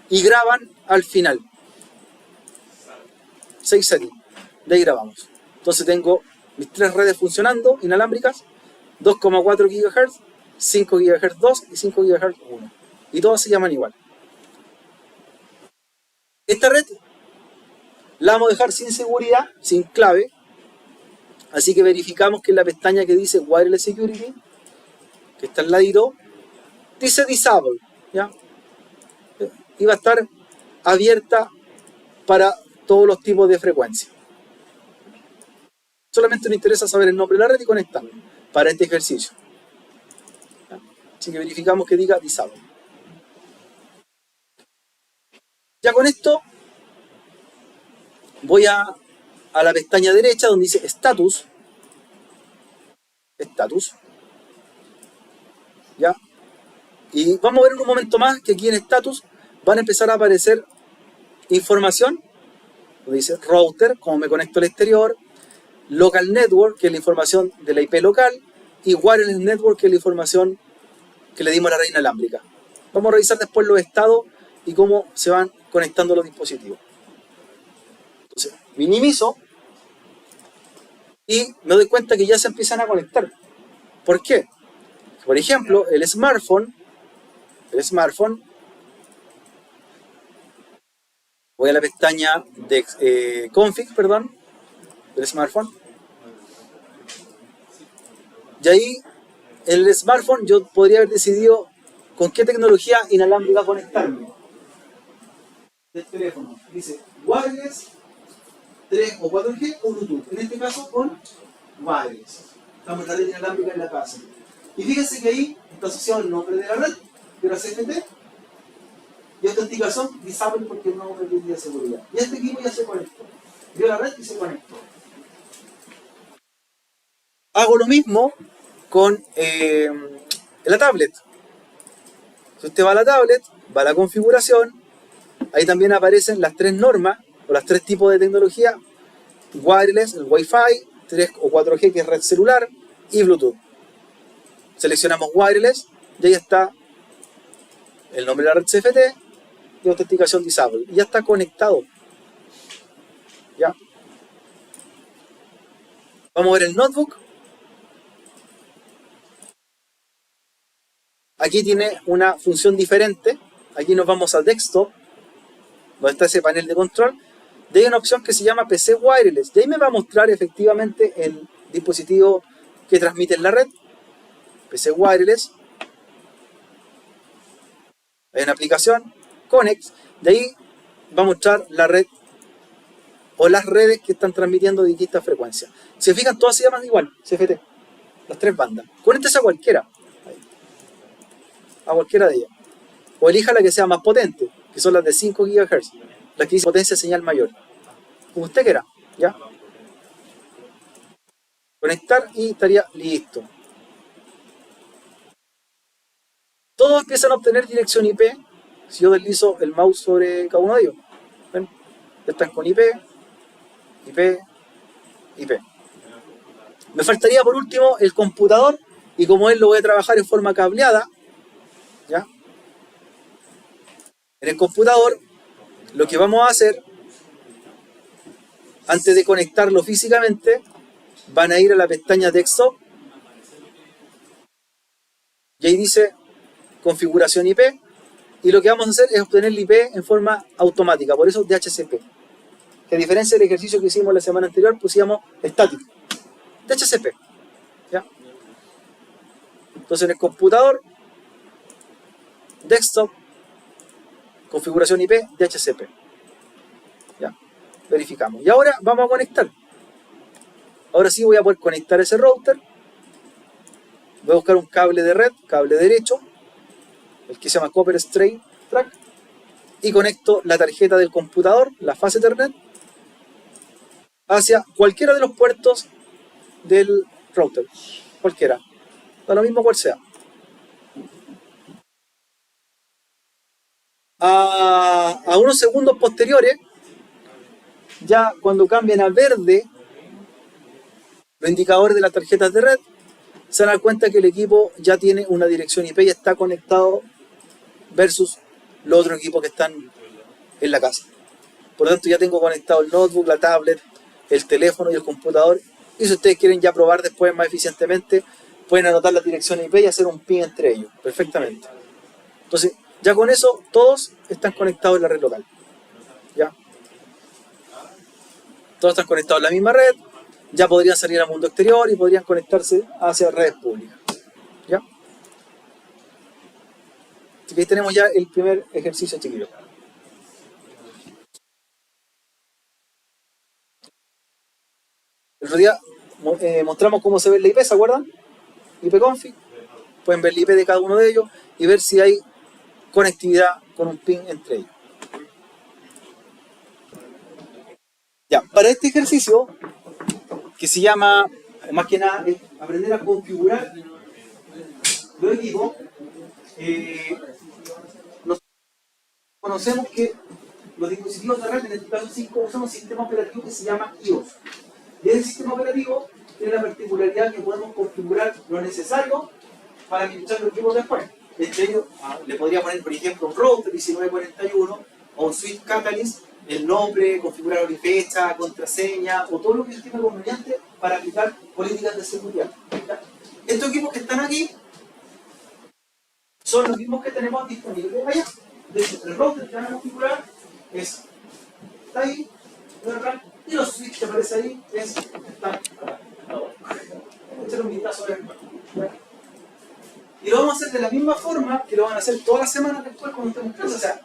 S1: Y graban al final. 6 settings. De ahí grabamos. Entonces tengo mis tres redes funcionando, inalámbricas, 2,4 GHz, 5 GHz 2 y 5 GHz 1. Y todas se llaman igual. Esta red la vamos a dejar sin seguridad, sin clave. Así que verificamos que en la pestaña que dice Wireless Security, que está al ladito, dice Disable. ¿Ya? Y va a estar abierta para todos los tipos de frecuencia. Solamente nos interesa saber el nombre de la red y conectar para este ejercicio. Así que verificamos que diga disable. Ya con esto voy a la pestaña derecha donde dice status. Status. ¿Ya? Y vamos a ver en un momento más que aquí en status van a empezar a aparecer información. Donde dice router, cómo me conecto al exterior. Local network, que es la información de la IP local. Y wireless network, que es la información que le dimos a la red inalámbrica. Vamos a revisar después los estados y cómo se van conectando los dispositivos. Entonces, minimizo y me doy cuenta que ya se empiezan a conectar. ¿Por qué? Por ejemplo, el smartphone, voy a la pestaña de config, del smartphone, y ahí en el smartphone yo podría haber decidido con qué tecnología inalámbrica conectarme. Del teléfono, dice wireless, 3 o 4G o Bluetooth, en este caso con wireless. Estamos en la red inalámbrica en la casa. Y fíjense que ahí está asociado el nombre de la red, que era CFT, y autenticación disable porque no permite seguridad. Y este equipo ya se conectó. Vio la red y se conectó. Hago lo mismo con la tablet. Si usted va a la tablet, va a la configuración, ahí también aparecen las 3 normas, o las 3 tipos de tecnología: wireless, el Wi-Fi, 3 o 4G, que es red celular, y Bluetooth. Seleccionamos wireless, y ahí está el nombre de la red CFT y autenticación disable. Y ya está conectado. ¿Ya? Vamos a ver el notebook. Aquí tiene una función diferente. Aquí nos vamos a desktop, donde está ese panel de control. De ahí hay una opción que se llama PC Wireless. Y ahí me va a mostrar efectivamente el dispositivo que transmite en la red. PC Wireless. Hay una aplicación, Connect. De ahí va a mostrar la red o las redes que están transmitiendo distintas frecuencias. Si se fijan, todas se llaman igual, CFT. Las 3 bandas. Conéctese a cualquiera. A cualquiera de ellas. O elija la que sea más potente, que son las de 5 GHz. Las que dice potencia señal mayor. Como usted quiera. ¿Ya? Conectar y estaría listo. Todos empiezan a obtener dirección IP si yo deslizo el mouse sobre cada uno de ellos. ¿Ven? Están con IP, IP, IP. Me faltaría por último el computador, y como él lo voy a trabajar en forma cableada, ¿ya? En el computador lo que vamos a hacer, antes de conectarlo físicamente, van a ir a la pestaña Desktop y ahí dice configuración IP, y lo que vamos a hacer es obtener el IP en forma automática, por eso DHCP, que a diferencia del ejercicio que hicimos la semana anterior, pusimos estático, DHCP, ¿ya? Entonces en el computador, Desktop, configuración IP, DHCP, ¿ya? Verificamos, y ahora vamos a conectar. Ahora sí voy a poder conectar ese router. Voy a buscar un cable de red, cable derecho, el que se llama Copper Straight Track, y conecto la tarjeta del computador, la fase Ethernet, hacia cualquiera de los puertos del router. Cualquiera. Da lo mismo cual sea. A unos segundos posteriores, ya cuando cambien a verde los indicadores de las tarjetas de red, se van a dar cuenta que el equipo ya tiene una dirección IP y está conectado versus los otros equipos que están en la casa. Por lo tanto, ya tengo conectado el notebook, la tablet, el teléfono y el computador. Y si ustedes quieren ya probar después más eficientemente, pueden anotar la dirección IP y hacer un ping entre ellos perfectamente. Entonces, ya con eso, todos están conectados en la red local. ¿Ya? Todos están conectados en la misma red. Ya podrían salir al mundo exterior y podrían conectarse hacia redes públicas. ¿Ya? Así que ahí tenemos ya el primer ejercicio, chiquillos. El otro día
S3: mostramos cómo se ve la IP, ¿se acuerdan? IP-config. Pueden ver la IP de cada uno de ellos y ver si hay conectividad con un ping entre ellos. Ya, para este ejercicio, que se llama, más que nada, aprender a configurar los equipos, nosotros conocemos que los dispositivos de red, en este caso 5, usan un sistema operativo que se llama iOS. Y ese sistema operativo tiene la particularidad que podemos configurar lo necesario para administrar los equipos después. Entre ellos, le podría poner, por ejemplo, un router 1941 o un switch Catalyst, el nombre, configurar hora y fecha, contraseña o todo lo que estime conveniente para aplicar políticas de seguridad. ¿Ya? Estos equipos que están aquí son los mismos que tenemos disponibles allá. De hecho, el router que van a configurar está ahí, ¿verdad? Y los switches que aparecen ahí están acá. Echar un vistazo a ver. Y lo vamos a hacer de la misma forma que lo van a hacer todas las semanas después cuando estemos en clase. O sea,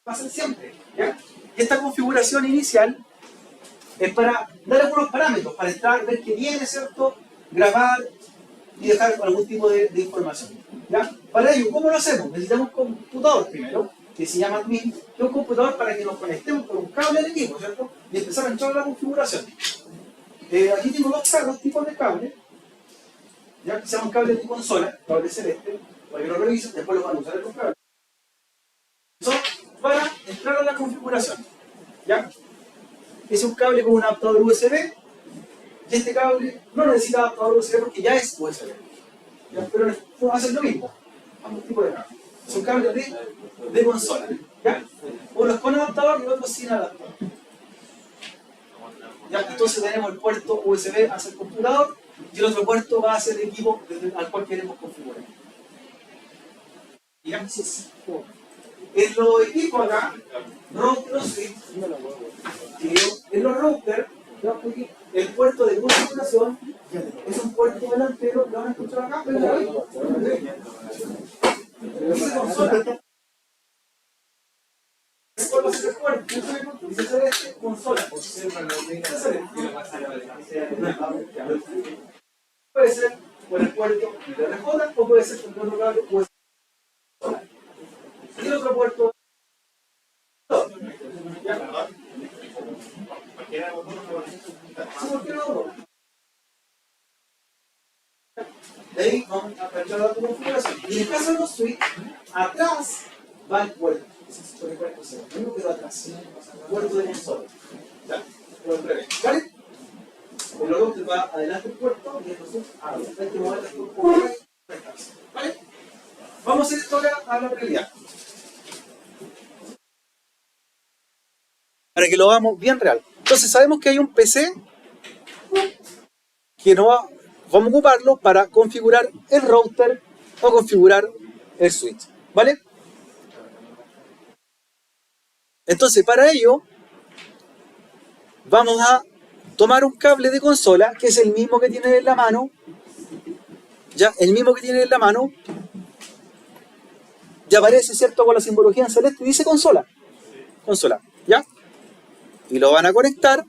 S3: va a ser siempre. ¿Ya? Esta configuración inicial es para dar algunos parámetros, para entrar, ver qué viene, ¿cierto? Grabar y dejar algún tipo de información. ¿Ya? Para ello, ¿cómo lo hacemos? Necesitamos un computador primero, que se llama admin, que es un computador para que nos conectemos por un cable al equipo, ¿cierto? Y empezar a entrar a la configuración. Aquí tengo dos tipos de cables. Ya, que se llama un cable de consola, cable celeste, para que lo revisen, después lo van a usar estos cables. Son para entrar a la configuración. ¿Ya? Es un cable con un adaptador USB, y este cable no necesita adaptador USB porque ya es USB. ¿Ya? Pero va a hacer lo mismo, ambos tipos de cables. Son cables de consola. ¿Ya? Unos con adaptador y otros sin adaptador. ¿Ya? Entonces tenemos el puerto USB hacia el computador y el otro puerto va a ser el equipo al cual queremos configurar. ¿Ya? En los equipos acá, router switch, en los routers, el puerto de configuración es un puerto delantero, lo van a escuchar acá, pero ahí. Dice consola. ¿Cuál va a ser el puerto? Dice celeste, consola. Puede ser por el puerto de RJ o puede ser con otro cable USB. Y el otro puerto. De ahí vamos a cambiar la configuración. Y en el caso de los switches, atrás va el puerto. Por el puerto segundo, pero atrás. Puerto de consola. ¿Ya? Por el revés. ¿Vale? El logo te va adelante el puerto y entonces hay que mover esto por ahí. ¿Vale? Vamos a hacer esto ahora a la realidad. Para que lo hagamos bien real. Entonces sabemos que hay un PC que vamos a ocuparlo para configurar el router o configurar el switch. ¿Vale? Entonces para ello vamos a tomar un cable de consola, que es el mismo que tienen en la mano. Ya, el mismo que tienen en la mano. Ya aparece, ¿cierto? Con la simbología en celeste, dice consola. Consola, ¿ya? Y lo van a conectar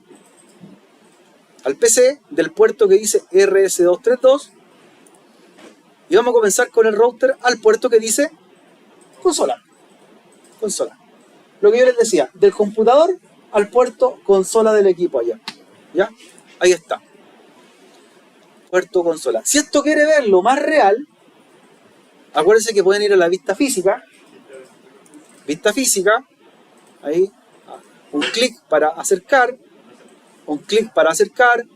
S3: al PC del puerto que dice RS232. Y vamos a comenzar con el router al puerto que dice consola. Consola. Lo que yo les decía, del computador al puerto consola del equipo allá. ¿Ya? Ahí está. Puerto consola. Si esto quiere verlo más real, acuérdense que pueden ir a la vista física. Vista física. Ahí. Un clic para acercar. Un clic para acercar.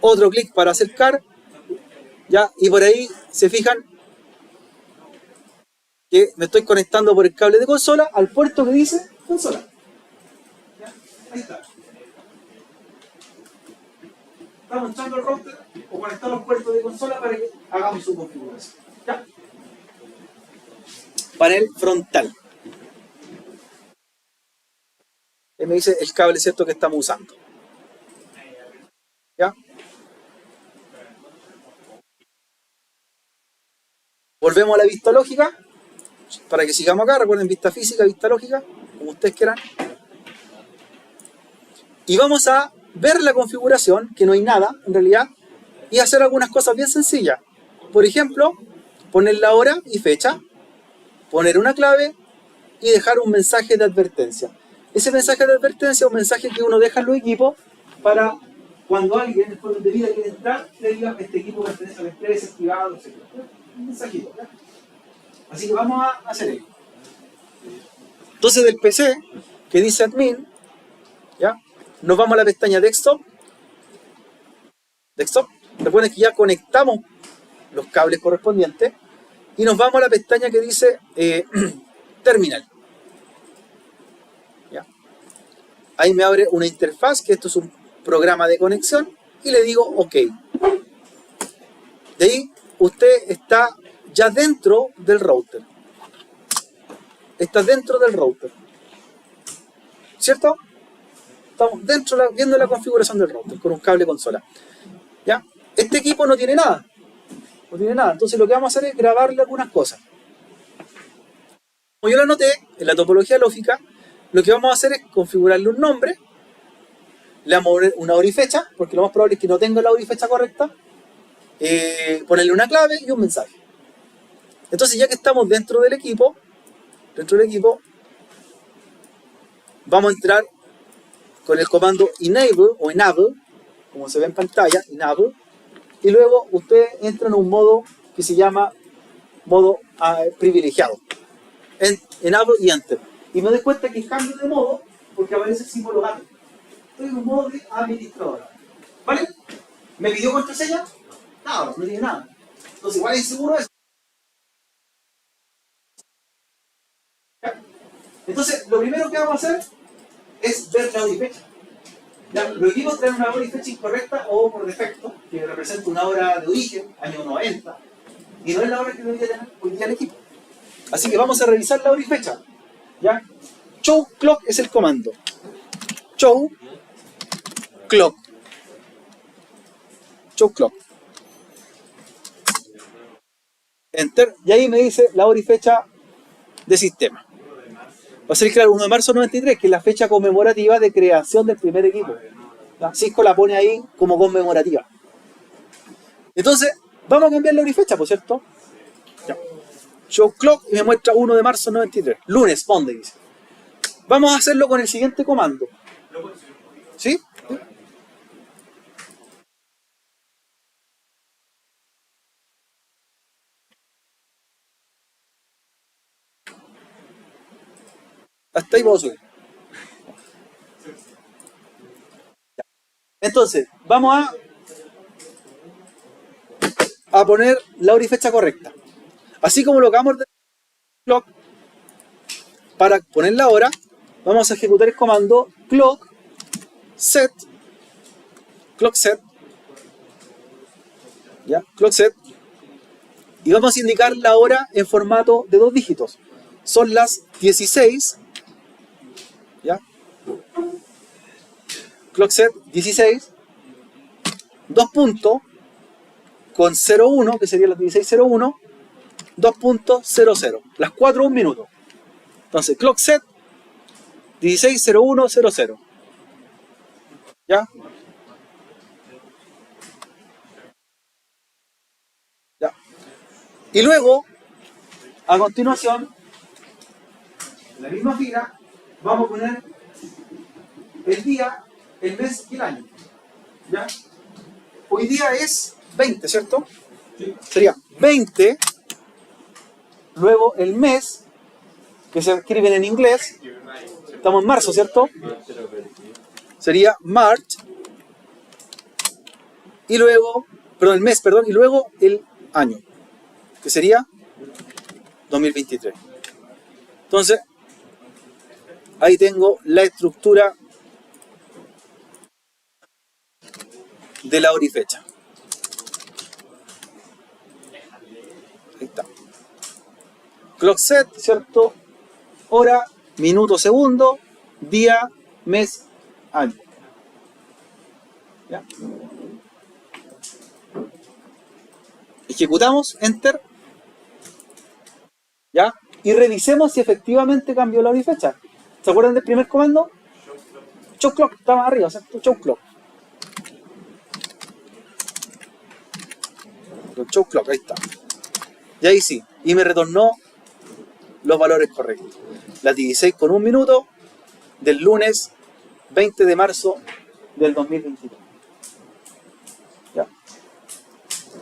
S3: Otro clic para acercar. ¿Ya? Y por ahí se fijan que me estoy conectando por el cable de consola al puerto que dice consola. ¿Ya? Ahí está. Estamos echando el router o conectando los puertos de consola para que hagamos su configuración. ¿Ya? Panel frontal. Él me dice el cable, ¿cierto?, que estamos usando. ¿Ya? Volvemos a la vista lógica. Para que sigamos acá, recuerden, vista física, vista lógica, como ustedes quieran. Y vamos a ver la configuración, que no hay nada en realidad, y hacer algunas cosas bien sencillas. Por ejemplo, poner la hora y fecha, poner una clave y dejar un mensaje de advertencia. Ese mensaje de advertencia es un mensaje que uno deja en los equipos para cuando alguien en el de vida quiere entrar, le diga este equipo pertenece a la empresa, es privado, etc. Un mensajito. ¿Ya? Así que vamos a hacer ello. Entonces del PC, que dice admin, ¿ya? Nos vamos a la pestaña desktop. Recuerden que ya conectamos los cables correspondientes y nos vamos a la pestaña que dice terminal. ¿Ya? Ahí me abre una interfaz, que esto es un programa de conexión, y le digo OK. De ahí usted está ya dentro del router. Está dentro del router. ¿Cierto? Estamos dentro, viendo la configuración del router con un cable consola. ¿Ya? Este equipo no tiene nada. No tiene nada. Entonces lo que vamos a hacer es grabarle algunas cosas. Como yo lo anoté en la topología lógica, lo que vamos a hacer es configurarle un nombre, le vamos a poner una hora y fecha, porque lo más probable es que no tenga la hora y fecha correcta, ponerle una clave y un mensaje. Entonces ya que estamos dentro del equipo, vamos a entrar con el comando enable o enable, como se ve en pantalla, enable, y luego usted entra en un modo que se llama modo privilegiado. Enable y enter. Y me doy cuenta que cambio de modo porque aparece el símbolo gato. Estoy en un modo de administrador. ¿Vale? ¿Me pidió contraseña? Nada, no tiene nada. Entonces igual es inseguro eso. Entonces, lo primero que vamos a hacer es ver la hora y fecha. Ya, los equipos traen una hora y fecha incorrecta o por defecto, que representa una hora de origen, año 90, y no es la hora que debería tener hoy día el equipo. Así que vamos a revisar la hora y fecha. ¿Ya? Show clock es el comando. Show clock. Show clock. Enter. Y ahí me dice la hora y fecha de sistema. Va a ser claro, 1 de marzo de 93, que es la fecha conmemorativa de creación del primer equipo. ¿Ya? Cisco la pone ahí como conmemorativa. Entonces, vamos a cambiar la hora y fecha, por cierto. Ya. Show clock y me muestra 1 de marzo de 93. Lunes, Monday, dice. Vamos a hacerlo con el siguiente comando. ¿Sí? Hasta ahí puedo subir. Entonces, vamos a poner la hora y fecha correcta. Así como lo acabamos de clock, para poner la hora, vamos a ejecutar el comando clock set, ¿ya? Clock set, y vamos a indicar la hora en formato de 2 dígitos. Son las 16, ¿ya? Clock set 16, 2 puntos, con 01, que sería las 16:01, 2.00, las 4 1 minuto. Entonces, clock set 16:01:00. ¿Ya? Ya. Y luego, a continuación, en la misma fila, vamos a poner el día, el mes y el año. ¿Ya? Hoy día es 20, ¿cierto? Sí. Sería 20, luego el mes, que se escriben en inglés, estamos en marzo, ¿cierto? Sería March, y luego, el mes, y luego el año, que sería 2023. Entonces, ahí tengo la estructura de la hora y fecha. Ahí está. Clock set, ¿cierto? Hora, minuto, segundo, día, mes, año. ¿Ya? Ejecutamos, enter. ¿Ya? Y revisemos si efectivamente cambió la hora y fecha. ¿Se acuerdan del primer comando? Show clock, estaba arriba, ¿cierto? Show clock.
S1: Con show clock, ahí está. Y ahí sí, y me retornó los valores correctos. Las 16 con 1 minuto del lunes 20 de marzo del 2023. ¿Ya?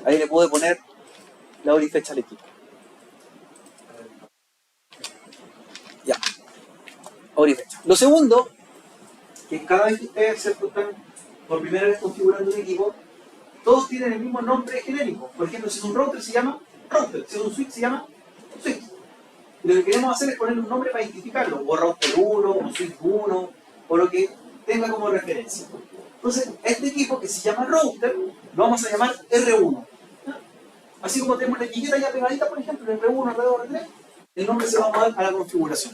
S1: Ahí le pude poner la hora y fecha al equipo. Ya, hora y fecha. Lo segundo, que cada vez que ustedes se están por primera vez configurando un equipo, todos tienen el mismo nombre genérico. Por ejemplo, si es un router se llama router, si es un switch se llama switch. Y lo que queremos hacer es ponerle un nombre para identificarlo, o router 1, o switch 1, o lo que tenga como referencia. Entonces, a este equipo que se llama router, lo vamos a llamar R1. ¿Ya? Así como tenemos la etiqueta ya pegadita, por ejemplo, el R1, R2, R3, el nombre se va a dar a la configuración.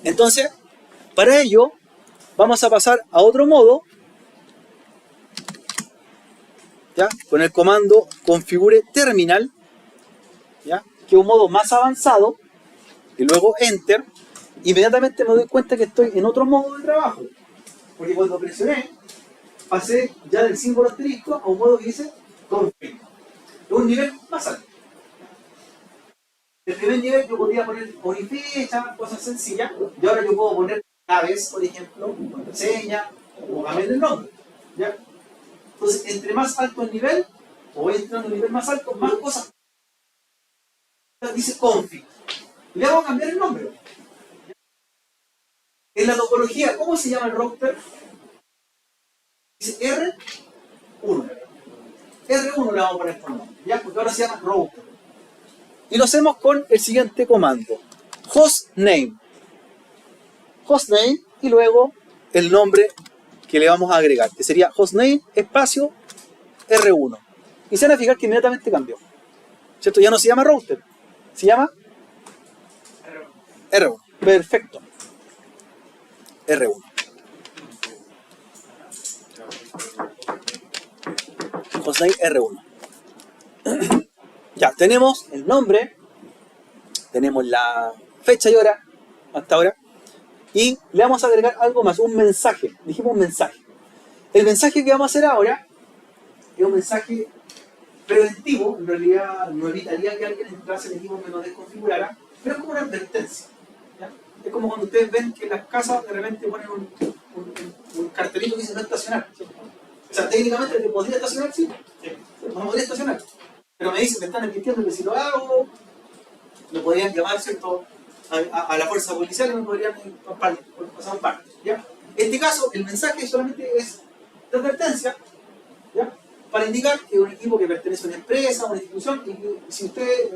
S1: Entonces, para ello, vamos a pasar a otro modo, ¿ya? Con el comando configure terminal, ¿ya? Que es un modo más avanzado, y luego enter. Inmediatamente me doy cuenta que estoy en otro modo de trabajo, porque cuando presioné pasé ya del símbolo asterisco a un modo que dice config, es un nivel más alto. El primer nivel yo podía poner hora y fecha, cosas sencillas, y ahora yo puedo poner claves, por ejemplo, contraseña, o cambiar el nombre, ¿ya? Entonces, entre más alto el nivel, o voy entrando a un nivel más alto, más cosas. Dice config. Y le hago cambiar el nombre. En la topología, ¿cómo se llama el router? Dice R1. R1 le vamos a poner por nombre, ¿ya? Porque ahora se llama router. Y lo hacemos con el siguiente comando. Hostname. Hostname y luego el nombre que le vamos a agregar, que sería hostname espacio R1. Y se van a fijar que inmediatamente cambió. ¿Cierto? Ya no se llama router, se llama R1. Perfecto. R1. Hostname R1. Ya, tenemos el nombre, tenemos la fecha y hora hasta ahora, y le vamos a agregar algo más, un mensaje. Dijimos un mensaje. El mensaje que vamos a hacer ahora es un mensaje preventivo, en realidad no evitaría que alguien entrase en el equipo que lo desconfigurara, pero es como una advertencia, ¿ya? Es como cuando ustedes ven que en las casas de repente ponen un cartelito que dice no estacionar, ¿sí? O sea, técnicamente te podría estacionar, sí, no podría estacionar, pero me dicen, me están advirtiendo que si lo hago, me podrían llamar, ¿cierto?, a la fuerza policial y me podrían pasar un parte, ¿ya? En este caso, el mensaje solamente es de advertencia, ¿ya? Para indicar que es un equipo que pertenece a una empresa, a una institución, y que si usted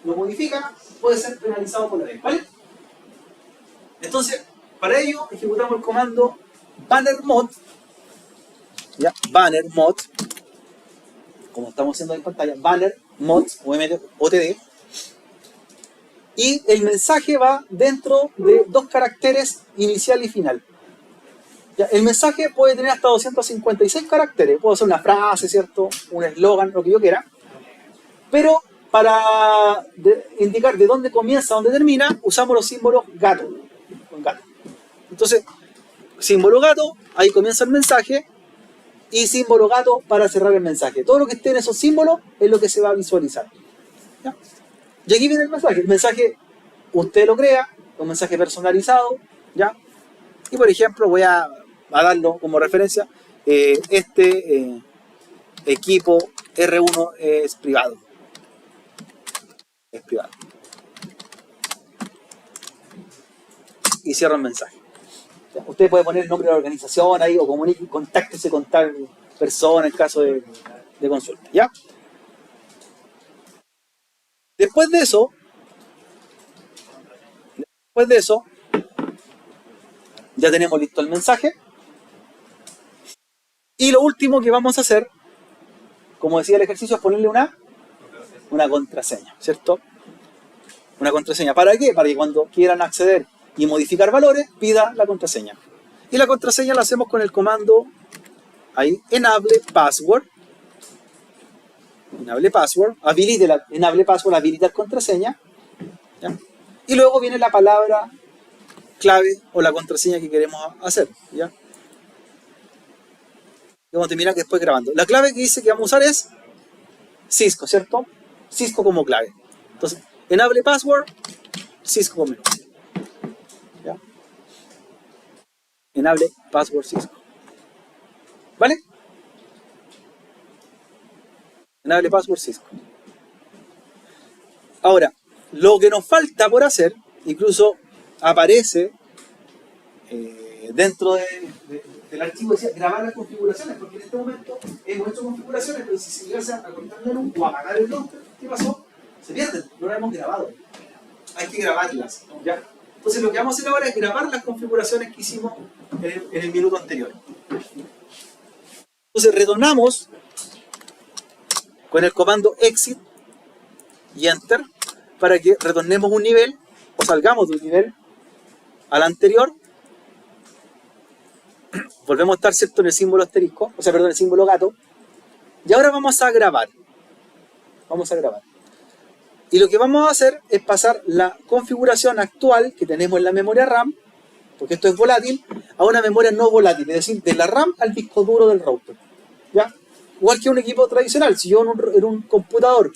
S1: lo modifica, puede ser penalizado por la ley, ¿vale? Entonces, para ello, ejecutamos el comando bannermod, ¿ya? Bannermod, como estamos haciendo en pantalla, bannermod o MOTD, y el mensaje va dentro de 2 caracteres, inicial y final. Ya, el mensaje puede tener hasta 256 caracteres, puede ser una frase, ¿cierto?, un eslogan, lo que yo quiera, pero para indicar de dónde comienza, dónde termina, usamos los símbolos gato, con gato. Entonces, símbolo gato, ahí comienza el mensaje, y símbolo gato para cerrar el mensaje. Todo lo que esté en esos símbolos es lo que se va a visualizar, ¿ya? Y aquí viene el mensaje. El mensaje usted lo crea, un mensaje personalizado, ¿ya? Y por ejemplo voy a darlo como referencia. Este equipo R1 es privado. Es privado. Y cierro el mensaje. ¿Ya? Usted puede poner el nombre de la organización ahí o contáctese con tal persona en caso de consulta, ¿ya? Después de eso, ya tenemos listo el mensaje. Y lo último que vamos a hacer, como decía el ejercicio, es ponerle una contraseña, ¿cierto? Una contraseña. ¿Para qué? Para que cuando quieran acceder y modificar valores, pida la contraseña. Y la contraseña la hacemos con el comando ahí, enable password. Enable password, enable password, habilitar contraseña, ¿ya? Y luego viene la palabra clave o la contraseña que queremos hacer, ¿ya? Y vamos a terminar después grabando. La clave que dice que vamos a usar es Cisco, ¿cierto? Cisco como clave. Entonces, enable password, Cisco como nombre. ¿Ya? Enable password Cisco. ¿Vale? Enable password Cisco. Ahora, lo que nos falta por hacer, incluso aparece dentro del archivo, decía grabar las configuraciones, porque en este momento hemos hecho configuraciones, pero si llegas a cortar menú o a apagar el router, ¿qué pasó? Se pierden, no las hemos grabado. Hay que grabarlas, ¿ya? Entonces lo que vamos a hacer ahora es grabar las configuraciones que hicimos en el minuto anterior. Entonces retornamos con el comando exit y enter para que retornemos un nivel o salgamos de un nivel al anterior. Volvemos a estar, ¿cierto?, en el símbolo asterisco, o sea, perdón, el símbolo gato. Y ahora vamos a grabar. Vamos a grabar. Y lo que vamos a hacer es pasar la configuración actual que tenemos en la memoria RAM, porque esto es volátil, a una memoria no volátil, es decir, de la RAM al disco duro del router. ¿Ya? Igual que un equipo tradicional, si yo en un computador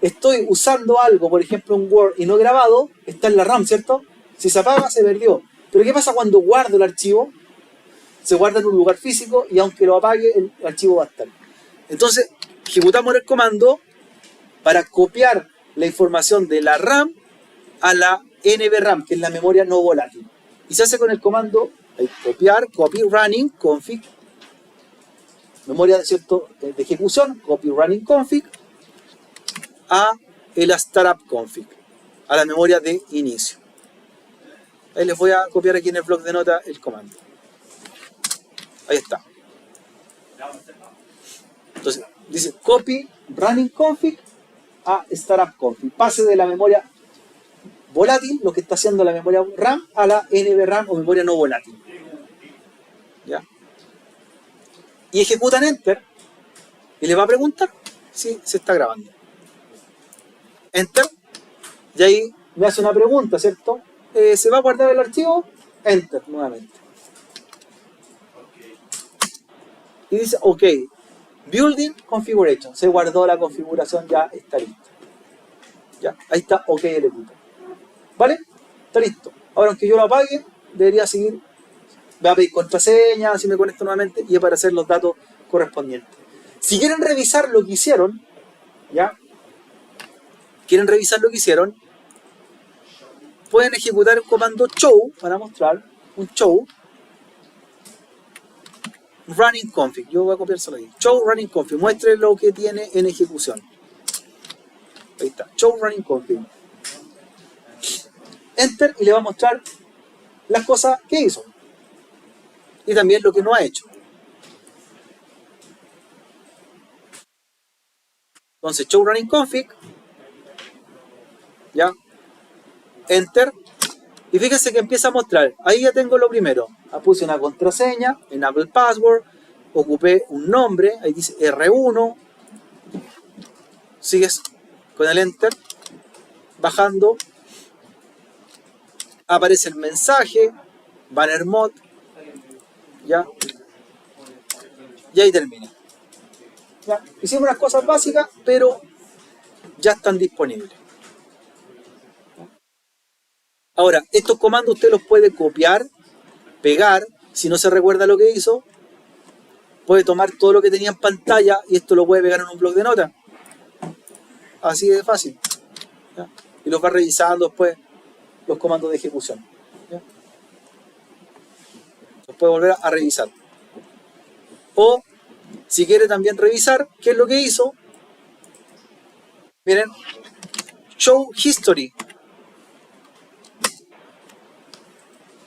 S1: estoy usando algo, por ejemplo un Word y no grabado, está en la RAM, ¿cierto? Si se apaga, se perdió. Pero ¿qué pasa cuando guardo el archivo? Se guarda en un lugar físico y aunque lo apague, el archivo va a estar. Entonces, ejecutamos el comando para copiar la información de la RAM a la NVRAM, que es la memoria no volátil. Y se hace con el comando copiar, copy running config, memoria de ejecución, copy running config, a el startup config, a la memoria de inicio. Ahí les voy a copiar aquí en el bloc de notas el comando. Ahí está. Entonces, dice copy running config a startup config. Pase de la memoria volátil, lo que está haciendo la memoria RAM, a la NVRAM o memoria no volátil. ¿Ya? Y ejecutan enter y le va a preguntar si se está grabando. Enter. Y ahí me hace una pregunta, ¿cierto? ¿Se va a guardar el archivo? Enter nuevamente. Y dice, ok, building configuration. Se guardó la configuración, ya está lista. Ya, ahí está, ok el equipo. ¿Vale? Está listo. Ahora, aunque yo lo apague, debería seguir. Me va a pedir contraseña, si me conecto nuevamente, y aparecer los datos correspondientes. Si quieren revisar lo que hicieron, ¿ya? Quieren revisar lo que hicieron, pueden ejecutar el comando show para mostrar un show running config. Yo voy a copiárselo ahí. Show running config. Muestre lo que tiene en ejecución. Ahí está. Show running config. Enter y le va a mostrar las cosas que hizo. Y también lo que no ha hecho. Entonces, show running config. Ya. Enter. Y fíjense que empieza a mostrar. Ahí ya tengo lo primero. Puse una contraseña, enable password, ocupé un nombre, ahí dice R1. Sigues con el enter, bajando, aparece el mensaje, banner mode, ya, y ahí termina. Ya. Hicimos unas cosas básicas, pero ya están disponibles. Ahora, estos comandos usted los puede copiar, pegar, si no se recuerda lo que hizo, puede tomar todo lo que tenía en pantalla y esto lo puede pegar en un bloc de notas. Así de fácil. ¿Ya? Y los va revisando después los comandos de ejecución. ¿Ya? Los puede volver a revisar. O, si quiere también revisar qué es lo que hizo, miren, show history.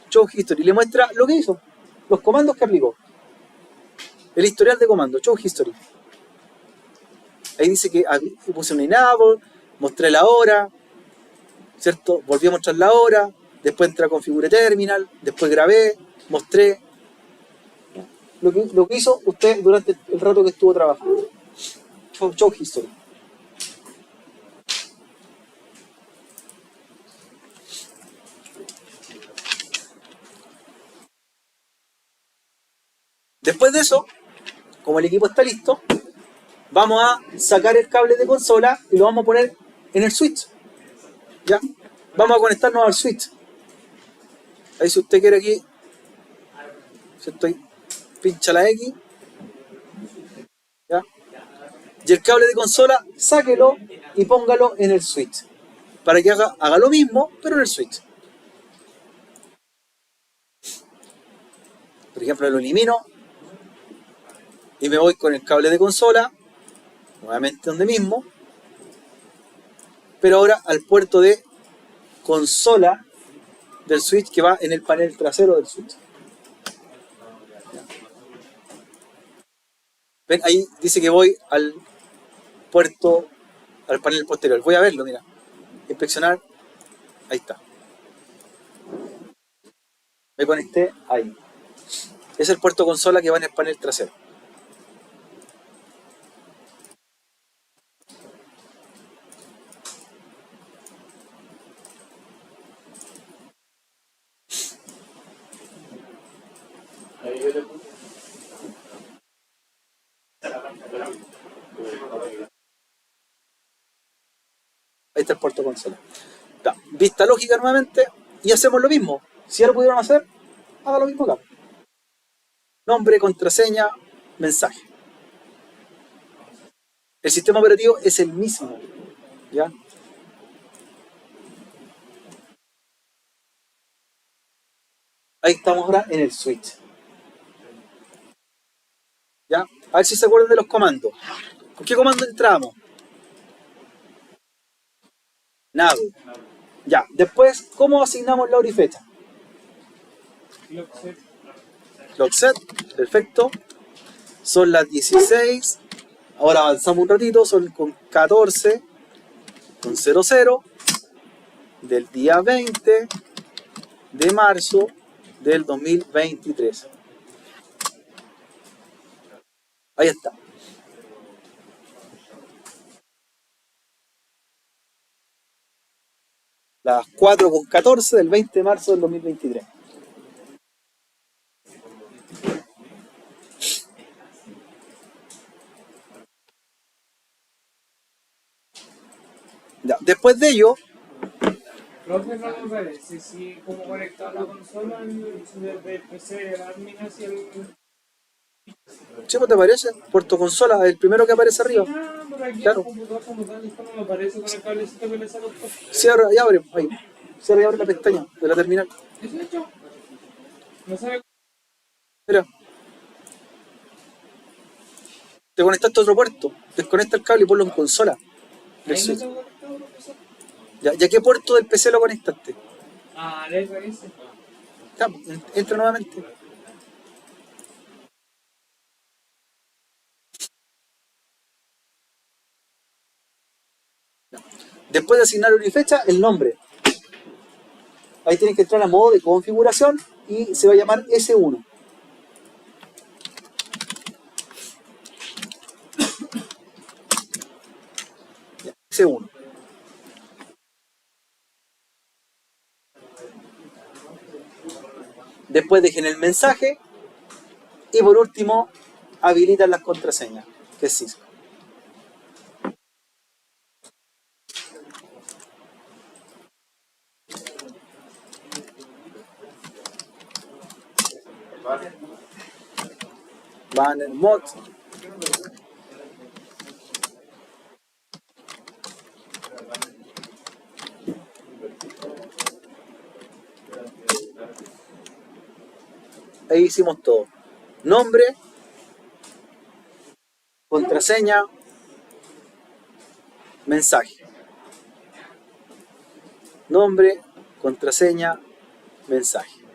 S1: Show history, le muestra lo que hizo, los comandos que aplicó, el historial de comandos, show history. Ahí dice que puse un enable, mostré la hora, ¿cierto? Volví a mostrar la hora, después entré a configure terminal, después grabé, mostré lo que hizo usted durante el rato que estuvo trabajando. Show history. Después de eso, como el equipo está listo, vamos a sacar el cable de consola y lo vamos a poner en el switch. ¿Ya? Vamos a conectarnos al switch. Ahí si usted quiere aquí, si estoy, pincha la X. ¿Ya? Y el cable de consola, sáquelo y póngalo en el switch. Para que haga lo mismo, pero en el switch. Por ejemplo, lo elimino y me voy con el cable de consola, nuevamente donde mismo, pero ahora al puerto de consola del switch que va en el panel trasero del switch. ¿Ven? Ahí dice que voy al puerto, al panel posterior. Voy a verlo, mira. Inspeccionar. Ahí está. Me conecté ahí. Es el puerto consola que va en el panel trasero. Ahí está el puerto consola. Está. Vista lógica nuevamente y hacemos lo mismo. Si ya lo pudieron hacer, haga lo mismo acá. Nombre, contraseña, mensaje. El sistema operativo es el mismo. ¿Ya? Ahí estamos ahora en el switch. ¿Ya? A ver si se acuerdan de los comandos. ¿Con qué comando entramos? Nada. Ya. Después, ¿cómo asignamos la hora y fecha? Clock set. Perfecto. Son las 16. Ahora avanzamos un ratito. Son con 14. Con 00. Del día 20 de marzo del 2023. Ahí está. Las 4:14 del 20 de marzo del 2023. Ya. Después de ello,
S4: Profe, no me parece si cómo conectar la consola desde el PC de la admin hacia el...
S1: ¿sí te parece? Puerto consola, el primero que aparece arriba.
S4: Ah, por aquí
S1: Claro.
S4: el computador como tal, esto no me aparece con el cablecito que le saco.
S1: Cierra y abre, ahí. Cierra y abre la pestaña de la terminal.
S4: ¿Eso hecho? No sabe.
S1: Mira. Te conectaste a otro puerto. Desconecta el cable y ponlo en consola.
S4: Ahí no
S1: Switch.
S4: tengo conectado, profesor.
S1: ¿Ya qué puerto del PC lo conectaste?
S4: Ah, el RS.
S1: Ya, entra nuevamente. Después de asignar hora y fecha, el nombre. Ahí tienes que entrar a modo de configuración y se va a llamar S1. S1. Después dejen el mensaje y por último habilitan las contraseñas, que es Cisco. Banner mod. Ahí hicimos todo. Nombre, contraseña, mensaje. Nombre, contraseña, mensaje.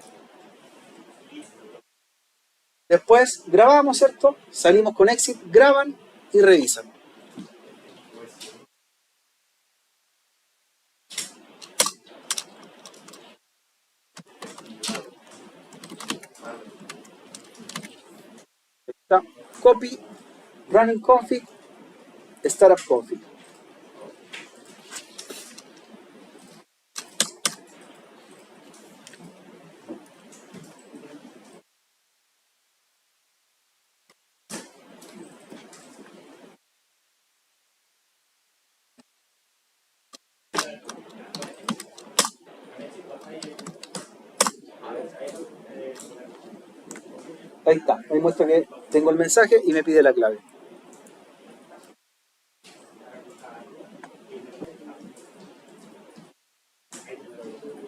S1: Después grabamos, ¿cierto? Salimos con exit, graban y revisan. Está. Copy, running config, startup config. Ahí está, ahí muestra que tengo el mensaje y me pide la clave.